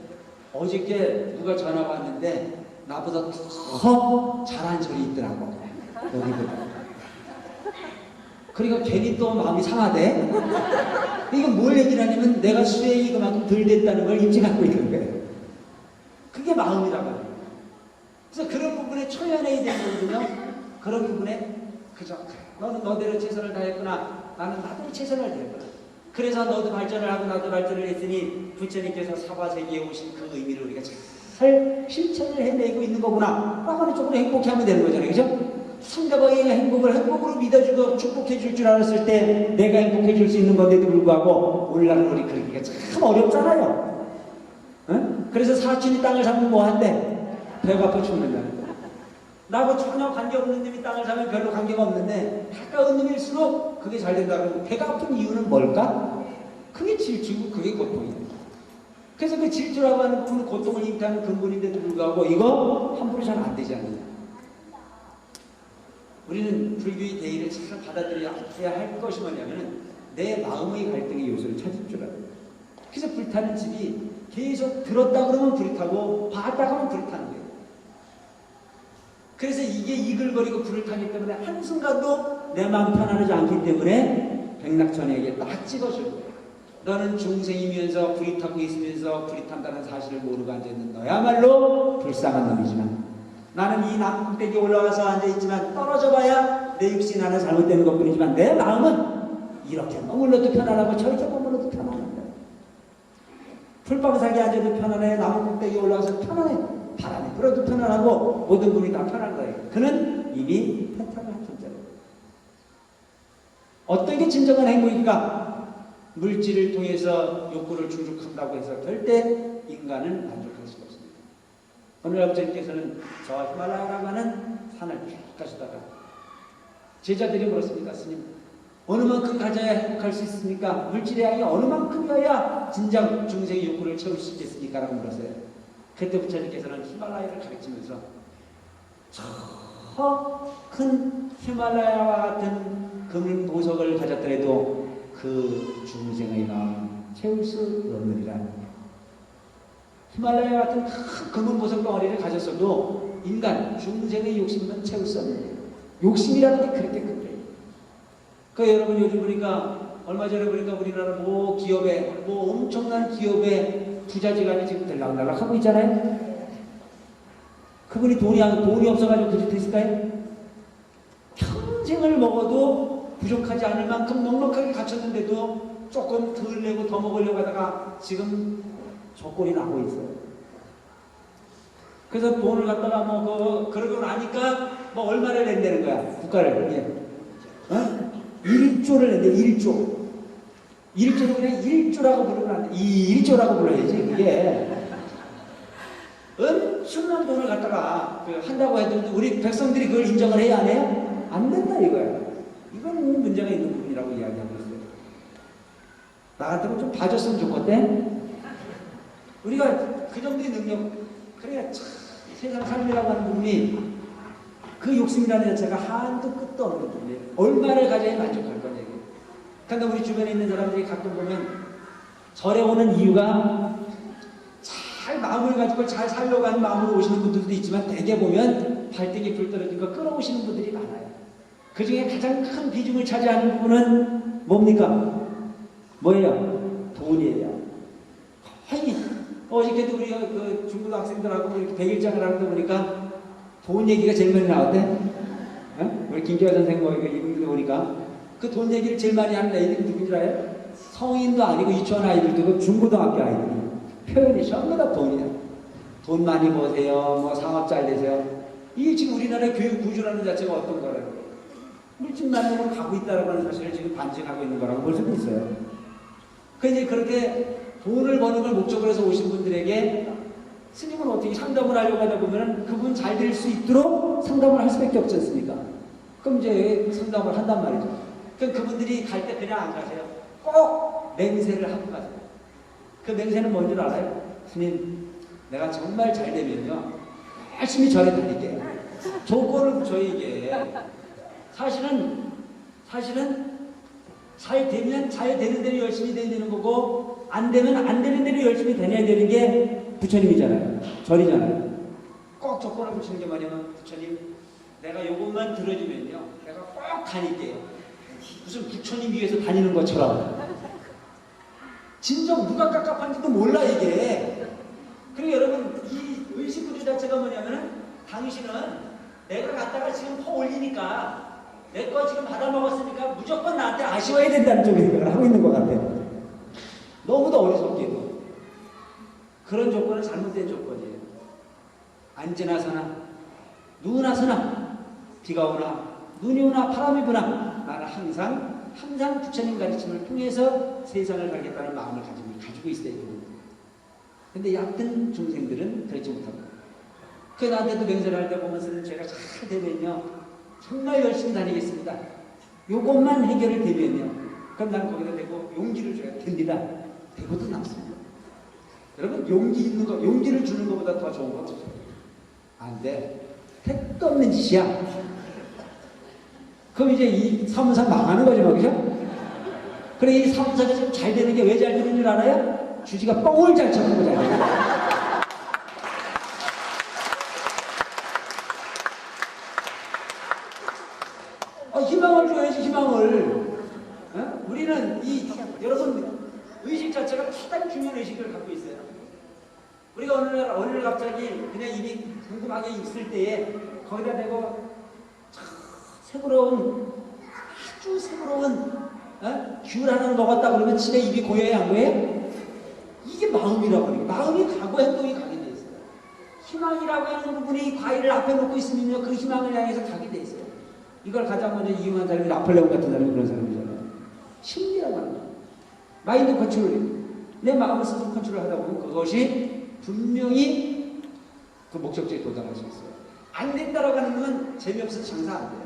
어저께 누가 전화가 왔는데 나보다 더 잘한 소리 있더라고. 여기보다. 그러니까 괜히 또 마음이 상하대. 이건 뭘 얘기를 하냐면 내가 수행이 그만큼 덜 됐다는 걸 인지하고 있는 거예요. 그게 마음이라고 해요. 그래서 그런 부분에 초연해야 되거든요. 그런 부분에 그죠. 너는 너대로 최선을 다했구나. 나는 나대로 최선을 다했구나. 그래서 너도 발전을 하고 나도 발전을 했으니 부처님께서 사바세계에 오신 그 의미를 우리가 잘 실천을 해내고 있는 거구나. 라고 하는 쪽으로 행복해 하면 되는 거잖아요. 그죠? 상대방의 행복을 행복으로 믿어주고 축복해 줄 줄 알았을 때 내가 행복해 줄 수 있는 건데도 불구하고 오늘날은 우리 그러기가 참 어렵잖아요. 응? 그래서 사촌이 땅을 사면 뭐한대? 배가 아파 죽는다는 거야. 나하고 전혀 관계없는 놈이 땅을 사면 별로 관계가 없는데 가까운 놈일수록 그게 잘 된다고. 배가 아픈 이유는 뭘까? 그게 질투고 그게 고통이에요. 그래서 그 질투라고 하는 부분은 고통을 잉태하는 근본인데도 불구하고 이거 함부로 잘 안 되지 않느냐. 우리는 불교의 대의를 잘 받아들여야 할 것이 뭐냐면 내 마음의 갈등의 요소를 찾을 줄 알아요. 그래서 불타는 집이 계속 들었다 그러면 불이 타고 봤다 하면 불이 타는 거예요. 그래서 이게 이글거리고 불을 타기 때문에 한순간도 내 마음 편안하지 않기 때문에 백낙천에게 딱 찍어줄 거예요. 너는 중생이면서 불이 타고 있으면서 불이 탄다는 사실을 모르고 앉아있는 너야말로 불쌍한 놈이지만 나는 이 남꼭대기에 올라가서 앉아있지만 떨어져 봐야 내 육신 하나 잘못되는 것뿐이지만 내 마음은 이렇게 머물러도 편안하고 저렇게 머물러도 편안합니다. 풀방석에 앉아도 편안해. 나무 꼭대기에 올라가서 편안해. 바람이 불어도 편안하고 모든 분이 다 편한 거예요. 그는 이미 패턴을 한 존재예요. 어떤 게 진정한 행복인가? 물질을 통해서 욕구를 충족한다고 해서 절대 인간은 만족할 수가 없습니다. 오늘 아버지께서는 저 히말라야라고 하는 산을 쭉 가시다가 제자들이 물었습니다. 스님, 어느 만큼 가져야 행복할 수 있습니까? 물질의 양이 어느 만큼이어야 진정 중생의 욕구를 채울 수 있겠습니까? 라고 물었어요. 그때 부처님께서는 히말라야를 가르치면서 저 큰 히말라야와 같은 금은 보석을 가졌더라도 그 중생의 마음 채울 수 없느니라. 히말라야 같은 큰 금은 보석 덩어리를 가졌어도 인간 중생의 욕심은 채울 수 없는 거예요. 욕심이라는 게 그렇게 큰 거예요. 그 여러분 요즘 보니까 얼마 전에 보니까 우리나라 뭐 기업에 뭐 엄청난 기업의 부자지간이 지금 들락날락 하고 있잖아요. 그분이 돈이 없어가지고 그 짓 했을까요? 평생을 먹어도 부족하지 않을 만큼 넉넉하게 갖췄는데도 조금 덜 내고 더 먹으려고 하다가 지금 조건이 나고 있어요. 그래서 돈을 갖다가 그러고 나니까 뭐 얼마를 낸다는 거야, 국가를. 예. 어? 1조를 낸대, 1조. 1조를 그냥 1조라고 부르면 안 돼. 1조라고 불러야지, 그게. 엄청난 돈을 갖다가 한다고 해도 우리 백성들이 그걸 인정을 해야 안 해요? 안 된다, 이거야. 이건 문제가 있는 부분이라고 이야기하고 있어요. 나 같으면 좀 봐줬으면 좋겠대. 우리가 그 정도의 능력, 그래야 참 세상 삶이라고 하는 부분이 그 욕심이라는 자체가 한도 끝도 없는 부분이에요. 얼마를 가져야 만족할 거냐 이게. 그러니까 우리 주변에 있는 사람들이 가끔 보면 절에 오는 이유가 잘 마음을 가지고 잘 살려고 하는 마음으로 오시는 분들도 있지만 대개 보면 발등에 불 떨어진 거 끌어오시는 분들이 많아요. 그 중에 가장 큰 비중을 차지하는 부분은 뭡니까? 뭐예요? 돈이에요. 거의 어저께도 우리가 그 중고등학생들하고 이렇게 백일장을 하다 보니까 돈 얘기가 제일 많이 나왔대. 어? 우리 김기화 선생 뭐 이분들 보니까 그 돈 얘기를 제일 많이 하는 애들이 누군지 알아요? 성인도 아니고 유치원 아이들도 그 중고등학교 아이들이 표현이 전부 다 돈이야. 돈 많이 버세요. 뭐 사업 잘 되세요. 이게 지금 우리나라의 교육 구조라는 자체가 어떤 거라고? 물질 만능으로 가고 있다라고 하는 사실을 지금 반증하고 있는 거라고 볼 수도 있어요. 그 이제 그렇게 돈을 버는 걸 목적으로 해서 오신 분들에게 스님은 어떻게 상담을 하려고 하다 보면은 그분 잘 될 수 있도록 상담을 할 수밖에 없지 않습니까? 그럼 이제 상담을 한단 말이죠. 그럼 그분들이 갈 때 그냥 안 가세요. 꼭 맹세를 하고 가세요. 그 맹세는 뭔지 알아요? 스님, 내가 정말 잘 되면요 열심히 절에 다닐게요. 조건을 붙여요 이게. 사실은 잘 되면 잘 되는 대로 열심히 되는 거고 안 되면 안 되는 대로 열심히 다녀야 되는 게 부처님이잖아요. 절이잖아요. 꼭 조건을 붙이는 게 뭐냐면 부처님 내가 요것만 들어주면요 내가 꼭 다닐게요. 무슨 부처님 위해서 다니는 것처럼 진정 누가 깝깝한지도 몰라 이게. 그리고 여러분 이 의식구조 자체가 뭐냐면은 당신은 내가 갖다가 지금 퍼 올리니까 내 거 지금 받아먹었으니까 무조건 나한테 아쉬워야 된다는 쪽의 생각을 하고 있는 것 같아요. 너무도 어리석게도. 그런 조건은 잘못된 조건이에요. 안지나 서나 누구나 서나 비가 오나 눈이 오나 바람이 부나 나는 항상 부처님 가르침을 통해서 세상을 가겠다는 마음을 가지고 있어야 됩니다. 근데 얕은 중생들은 그렇지 못합니다. 그 나한테도 맹세를 할 때 보면서는 제가 잘 되면요 정말 열심히 다니겠습니다. 요것만 해결을 되면요. 그럼 난 거기다 대고 용기를 줘야 됩니다. 대고도 남습니다. 여러분 용기 있는 거, 용기를 주는 것보다 더 좋은 거 없어요. 안 돼. 택도 없는 짓이야. 그럼 이제 이 사무사 망하는 거죠, 그죠? 그래 이 사무사가 지금 잘 되는 게 왜 잘 되는 줄 알아요? 주지가 뻥을 잘 쳐는 거잘 되는 거야. 희망을 줘야지 희망을. 어? 우리는 여러분 의식 자체가 가장 중요한 의식을 갖고 있어요. 우리가 어느 날 갑자기 그냥 입이 궁금하게 있을 때에 거기다 대고 아주 새로운 귤 하나를 먹었다 그러면 집에 입이 고여야 안 고여요? 이게 마음이라고 하는 게 마음이 가고 행동이 가게 돼 있어요. 희망이라고 하는 부분이 과일을 앞에 놓고 있으면요 그 희망을 향해서 가게 돼 있어요. 이걸 가장 먼저 이용한 사람이 나폴레옹 같은 사람이 그런 사람이잖아요. 심리라고 하는 거예요. 마인드 컨트롤. 내 마음을 스스로 컨트롤하다 보면 그것이 분명히 그 목적지에 도달할 수 있어요. 안 된다라고 하는 건 재미없어서 장사 안 돼요.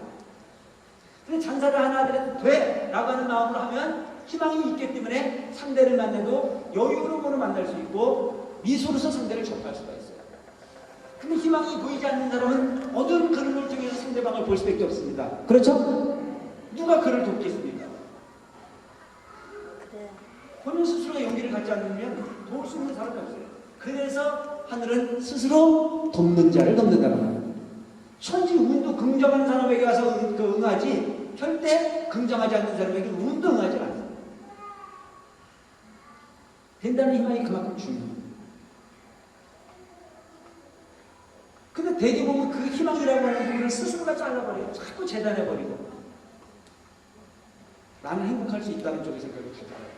근데 장사를 하나 하더라도 돼! 라고 하는 마음으로 하면 희망이 있기 때문에 상대를 만나도 여유로움으로 만날 수 있고 미소로서 상대를 접할 수가 있어요. 근데 희망이 보이지 않는 사람은 어두운 그림을 통해서 상대방을 볼 수밖에 없습니다. 그렇죠? 누가 그를 돕겠습니까? 본인 스스로가 용기를 갖지 않으면 도울 수 있는 사람이 없어요. 그래서 하늘은 스스로 돕는 자를 돕는다는 거예요. 천지 운도 긍정하는 사람에게 와서 응하지 절대 긍정하지 않는 사람에게 운도 응하지 않아요. 된다는 희망이 그만큼 중요합니다. 근데 대개 보면 그 희망이라고 하는 부분을 스스로가 잘라버려요. 자꾸 재단해버리고 나는 행복할 수 있다는 쪽의 생각을 가져요.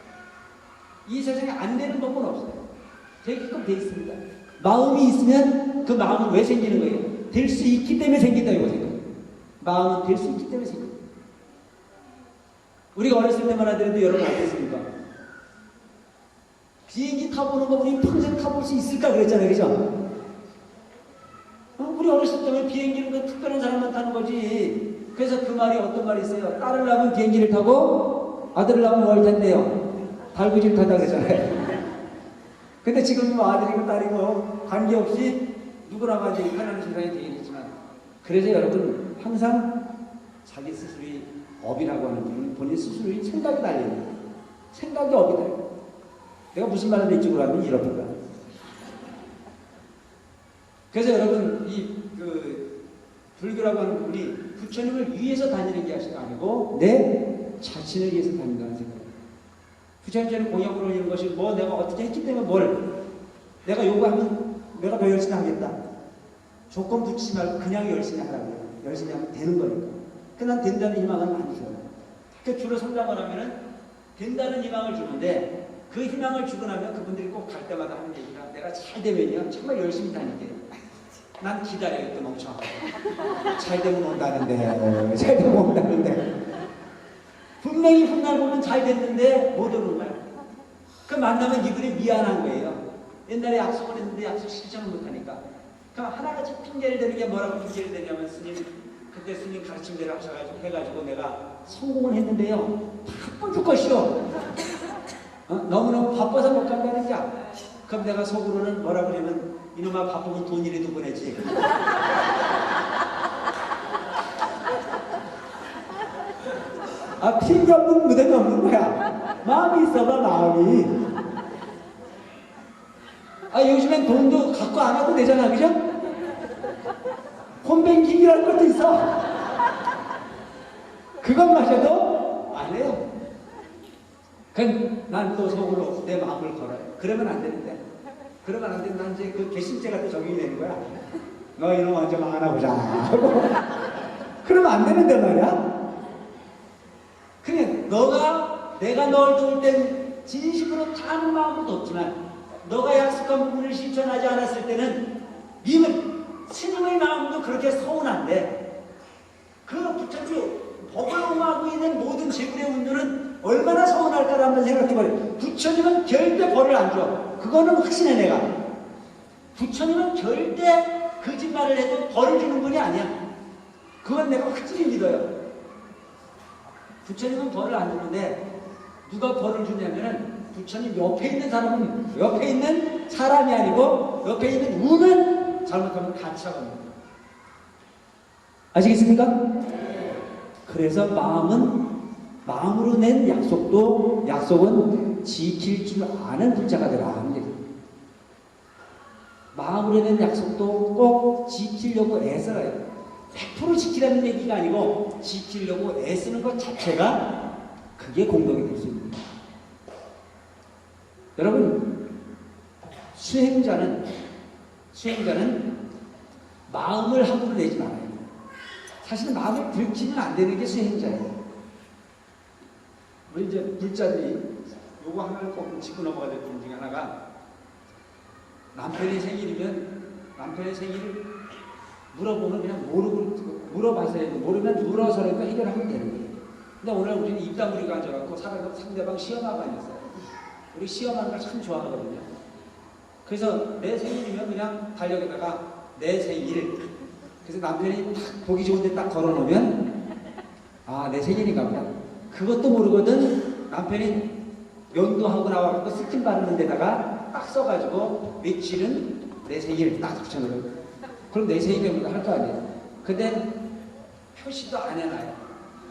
이 세상에 안 되는 법은 없어요. 되게끔 돼 있습니다. 마음이 있으면 그 마음은 왜 생기는 거예요? 될 수 있기 때문에 생긴다 이거 생각해요. 마음은 될 수 있기 때문에 생깁니다. 우리가 어렸을 때만 하더라도 여러분 어땠습니까? 비행기 타보는 거 우리 평생 타볼 수 있을까 그랬잖아요. 그죠? 우리 어렸을 때는 비행기는 그 특별한 사람만 타는 거지. 그래서 그 말이 어떤 말이 있어요? 딸을 낳으면 비행기를 타고 아들을 낳으면 뭘 탄대요? 달구질타다 그러잖아요. 근데 지금 뭐 아들이고 딸이고 관계없이 누구나 이제 편안한 세상이 되겠지만, 그래서 여러분 항상 자기 스스로의 업이라고 하는 분은 본인 스스로의 생각이 달려있는 거예요. 생각이 업이 달려. 내가 무슨 말을 내 쪽으로 하면 이럽니다. 그래서 여러분 그 불교라고 하는 부분이 부처님을 위해서 다니는 게 아니고 내 자신을 위해서 다닌다는 생각이에요. 부처님처럼 공약으로 올리는 것이 뭐 내가 어떻게 했기 때문에 뭘 내가 요구하면 내가 더 열심히 하겠다. 조건 붙이지 말고 그냥 열심히 하라고요. 열심히 하면 되는 거니까. 난 된다는 희망은 안 줘요. 그 주로 성장을 하면은 된다는 희망을 주는데, 그 희망을 주고 나면 그분들이 꼭 갈 때마다 하는 얘기가, 내가 잘 되면요 정말 열심히 다닐게요. 난 기다려요. 또 멍청하고 잘 되면 온다는데, 잘 되면 온다는데, 분명히 훗날 보면 잘 됐는데 못 오는 거야. 그 만나면 이분이 미안한 거예요. 옛날에 약속을 했는데 약속 실천을 못하니까. 그럼 하나같이 핑계를 대는 게 뭐라고 핑계를 대냐면, 스님 그때 스님 가르침대로 하셔가지고 해가지고 내가 성공을 했는데요 바쁜 죽것이요. 너무너무 바빠서 못 간다니까. 그럼 내가 속으로는 뭐라 그러면, 이놈아 바쁘면 돈이라도 보내지. 핑계 없는 무대가 없는 거야. 마음이 있어봐, 마음이. 요즘엔 돈도 갖고 안 와도 되잖아, 그죠? 홈뱅킹이라는 것도 있어. 그것마저도 안 해요. 난 또 속으로 내 마음을 걸어요. 그러면 안 되는데. 그러면 안 되면 난 이제 그 개심죄가 또 적용이 되는 거야. 너 이놈 먼저 망하나 보자. 하고. 그러면 안 되는데 말이야. 그냥 내가 널 도울 땐 진심으로 타는 마음도 없지만, 너가 약속한 부분을 실천하지 않았을 때는 님은 스님의 마음도 그렇게 서운한데, 그 부처님이 법을 옹호하고 있는 모든 제불의 운동은 얼마나 서운할까를 한번 생각해봐요. 부처님은 절대 벌을 안 줘. 그거는 확신해 내가. 부처님은 절대 거짓말을 해도 벌을 주는 분이 아니야. 그건 내가 확실히 믿어요. 부처님은 벌을 안 주는데, 누가 벌을 주냐면은 부처님 옆에 있는 사람은, 옆에 있는 사람이 아니고 옆에 있는 운은 잘못하면 같이 하거든요. 아시겠습니까? 그래서 마음으로 낸 약속은 지킬 줄 아는 불자가 되라 하는 얘기예요. 마음으로 낸 약속도 꼭 지키려고 애써야 해요. 100% 지키라는 얘기가 아니고 지키려고 애쓰는 것 자체가 그게 공덕이 될 수 있는 거예요. 여러분, 수행자는 마음을 함부로 내지 말아요. 사실은 마음을 들키면 안 되는 게 수행자예요. 우리 이제 불자들이 요거 하나를 꼭 짚고 넘어가야 될 분 중에 하나가, 남편의 생일이면 남편의 생일을 물어보면 그냥 물어봐서 해도, 모르면 물어서라도 해결하면 되는 거예요. 근데 오늘 우리는 입다물이가 앉아갖고 상대방 시험하고 앉았어요. 우리 시험하는 걸 참 좋아하거든요. 그래서 내 생일이면 그냥 달력에다가 내 생일, 그래서 남편이 딱 보기 좋은데 딱 걸어놓으면, 내 생일인가 보다. 그것도 모르거든. 남편이 면도하고 나와서 스킨 바르는 데다가 딱 써가지고 며칠은 내 생일 딱 붙여놓어요. 그럼 내 생일이라고 할 거 아니에요. 근데 표시도 안 해놔요.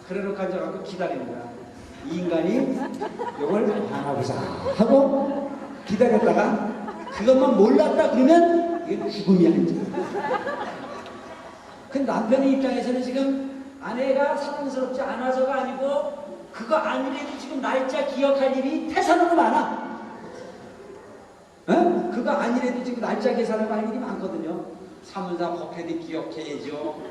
그래놓고 앉아갖고 기다리는 거야. 이 인간이 이걸 알아보자 하고 기다렸다가 그것만 몰랐다 그러면 이게 죽음이 아니죠. 근데 남편의 입장에서는 지금 아내가 사랑스럽지 않아서가 아니고, 그거 아니래도 지금 날짜 기억할 일이 태산으로 많아. 그거 아니래도 지금 날짜 계산하고 할 일이 많거든요. 사문사 법회도 기억해야죠.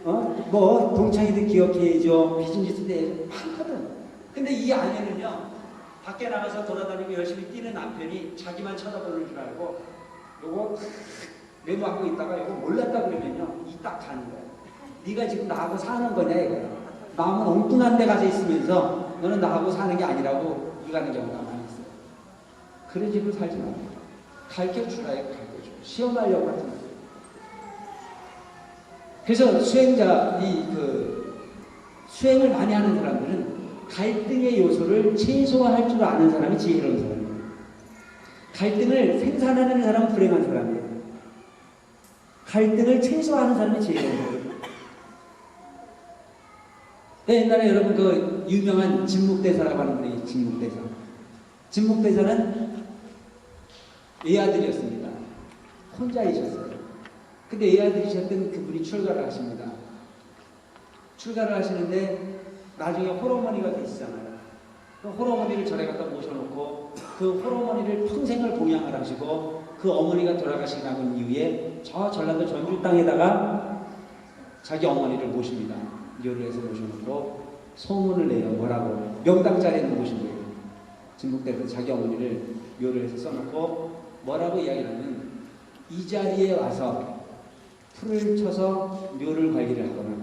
뭐 동창회도 기억해야죠. 비즈니스도 해야죠. 많거든. 근데 이 아내는요, 밖에 나가서 돌아다니고 열심히 뛰는 남편이 자기만 쳐다보는 줄 알고 요거 메모하고 있다가 요거 몰랐다 그러면요, 이 딱 가는 거야. 네가 지금 나하고 사는 거냐 이거야. 마음은 엉뚱한 데 가서 있으면서 너는 나하고 사는 게 아니라고 이가는 경우가 많이 있어요. 그런 집을 살지 말고 가르쳐주라 이거 가르쳐줘. 시험하려고 하지 말고. 그래서 수행자, 수행을 많이 하는 사람들은 갈등의 요소를 최소화할 줄 아는 사람이 지혜로운 사람이에요. 갈등을 생산하는 사람은 불행한 사람이에요. 갈등을 최소화하는 사람이 지혜로운 사람이에요. 네, 옛날에 여러분 그 유명한 진묵대사라고 하는 분이 진묵대사. 진묵대사는 외아들이었습니다. 혼자이셨어요. 근데 외아들이셨던 그분이 출가를 하십니다. 출가를 하시는데 나중에 홀어머니가 되시잖아요. 그 홀어머니를 절에 갖다 모셔놓고 그 홀어머니를 평생을 봉양을 하시고 그 어머니가 돌아가시고 나온 이후에 저 전라도 전주 땅에다가 자기 어머니를 모십니다. 묘를 해서 모셔놓고 소문을 내요. 뭐라고? 명당자리에 모신 거예요. 진묵대에서 자기 어머니를 묘를 해서 써놓고 뭐라고 이야기를 하면 이 자리에 와서 풀을 쳐서 묘를 관리를 하거나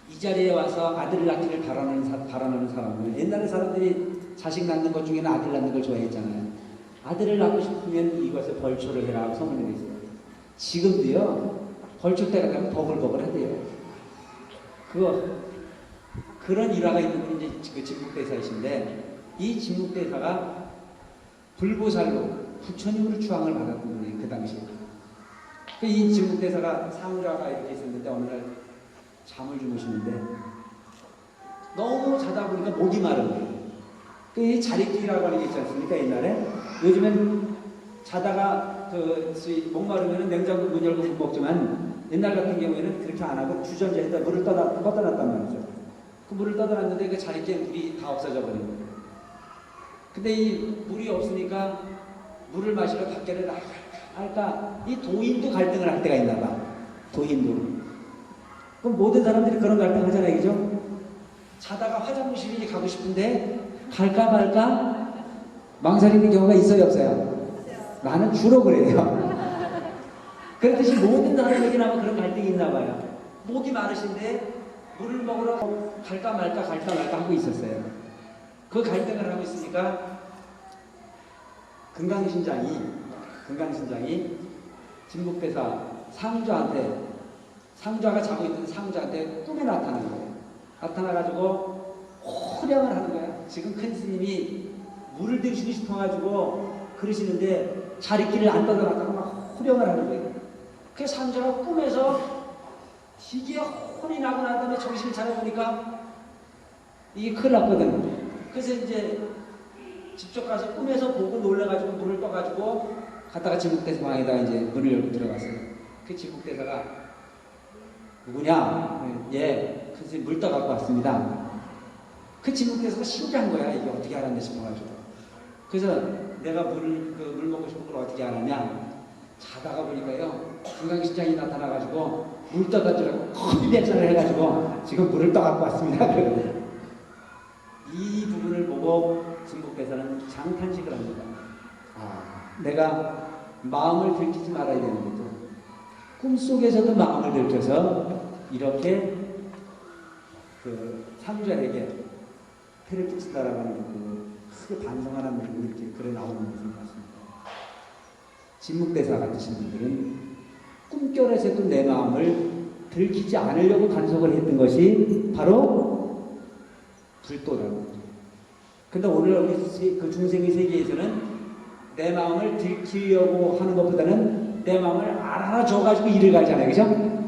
이 자리에 와서 아들을 낳기를 바라는 사람은 옛날에 사람들이 자식 낳는 것 중에는 아들 낳는 걸 좋아했잖아요. 아들을 낳고 싶으면 이것에 벌초를 해라 하고 소문을 냈어요. 지금도요. 벌초 때가 되면 버글버글 하대요. 그런 일화가 있는 분이 이제 그 진묵대사이신데 이 진묵대사가 불보살로 부처님으로 추앙을 받았던 분이에요. 그 당시에. 이 진묵대사가 상좌가 이렇게 있었는데 어느 날 잠을 주무시는데 너무 자다 보니까 목이 마른 거예요. 그 자리끼라고 하는 게 있지 않습니까? 옛날에 요즘엔 자다가 목 마르면 냉장고 문 열고 물 먹지만 옛날 같은 경우에는 그렇게 안 하고 주전자에다 물을 떠다놨단 말이죠. 그 물을 떠다놨는데 그 자리끼에 물이 다 없어져 버린 거예요. 근데 이 물이 없으니까 물을 마시러 밖에를 나갈까 이 도인도 갈등을 할 때가 있나 봐. 도인도. 그럼 모든 사람들이 그런 갈등 하잖아요. 그죠? 자다가 화장실이 가고 싶은데 갈까 말까 망설이는 경우가 있어요 없어요? 나는 주로 그래요. 그렇듯이 모든 사람에게는 아마 그런 갈등이 있나 봐요. 목이 마르신데 물을 먹으러 갈까 말까 하고 있었어요. 그 갈등을 하고 있으니까 금강신장이 진묵대사 상좌가 자고 있던 상좌한테 꿈에 나타나는 거예요. 나타나가지고 호령을 하는 거야. 지금 큰 스님이 물을 드시고 싶어가지고 그러시는데 자리끼를 안 떠들어갔다고 막 호령을 하는 거예요. 그 상좌가 꿈에서 이게 혼이 나고 난 다음에 정신을 차려보니까 이게 큰일 났거든. 그래서 이제 직접 가서 꿈에서 보고 놀라가지고 물을 떠가지고 갔다가 진묵대사 방에다가 이제 문을 열고 들어갔어요. 그 진묵대사가 누구냐? 예, 그래서 물 떠갖고 왔습니다. 그 진묵대사가 신기한 거야. 이게 어떻게 알았나 싶어가지고. 그래서 내가 물 먹고 싶은 걸 어떻게 알았냐? 자다가 보니까요, 금강신장이 나타나가지고 물 떠다 주라고 커피 배찬을 해가지고 지금 물을 떠갖고 왔습니다. 이 부분을 보고 진묵대사는 장탄식을 합니다. 내가 마음을 들키지 말아야 되는데도 꿈속에서도 마음을 들켜서 이렇게 그 상좌에게 패를 끼친다라고 하는 크게 반성하는 부분이 이렇게 글에 나오는 것을 봤습니다. 진묵대사 같으신 분들은 꿈결에서도 내 마음을 들키지 않으려고 간섭을 했던 것이 바로 불도라고. 근데 오늘 우리 그 중생의 세계에서는 내 마음을 들키려고 하는 것보다는 내 마음을 알아줘가지고 일을 가잖아요. 그죠?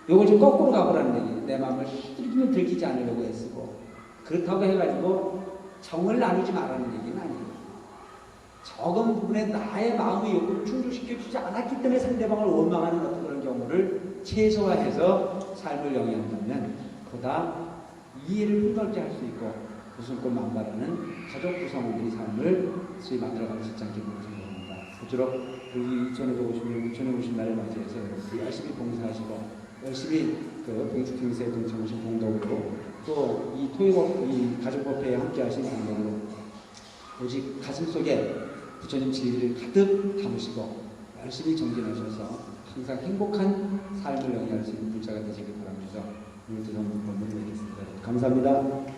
요걸 좀 거꾸로 가보라는 얘기예요. 내 마음을 들키지 않으려고 애쓰고. 그렇다고 해가지고 정을 나누지 말라는 얘기는 아니에요. 적은 부분에 나의 마음의 욕구를 충족시켜주지 않았기 때문에 상대방을 원망하는 어떤 그런 경우를 최소화해서 삶을 영위한다면 보다 이해를 풍성하게 할 수 있고 구순꽃 만발하는 가족 구성원들이 삶을 수히 만들어가는 실장 기분을 생각합니다. 그토록 우리 이천에 오신 날을 맞이해서 여러분들이 열심히 봉사하시고 열심히 그 봉축행사에 동참하신 봉덕으로 또 이 가족법회에 함께하신 봉덕으로 오직 가슴속에 부처님 진리를 가득 담으시고 열심히 정진하셔서 항상 행복한 삶을 영위할 수 있는 불자가 되시길 바라면서 오늘도 너무 본문을 맺겠습니다. 감사합니다.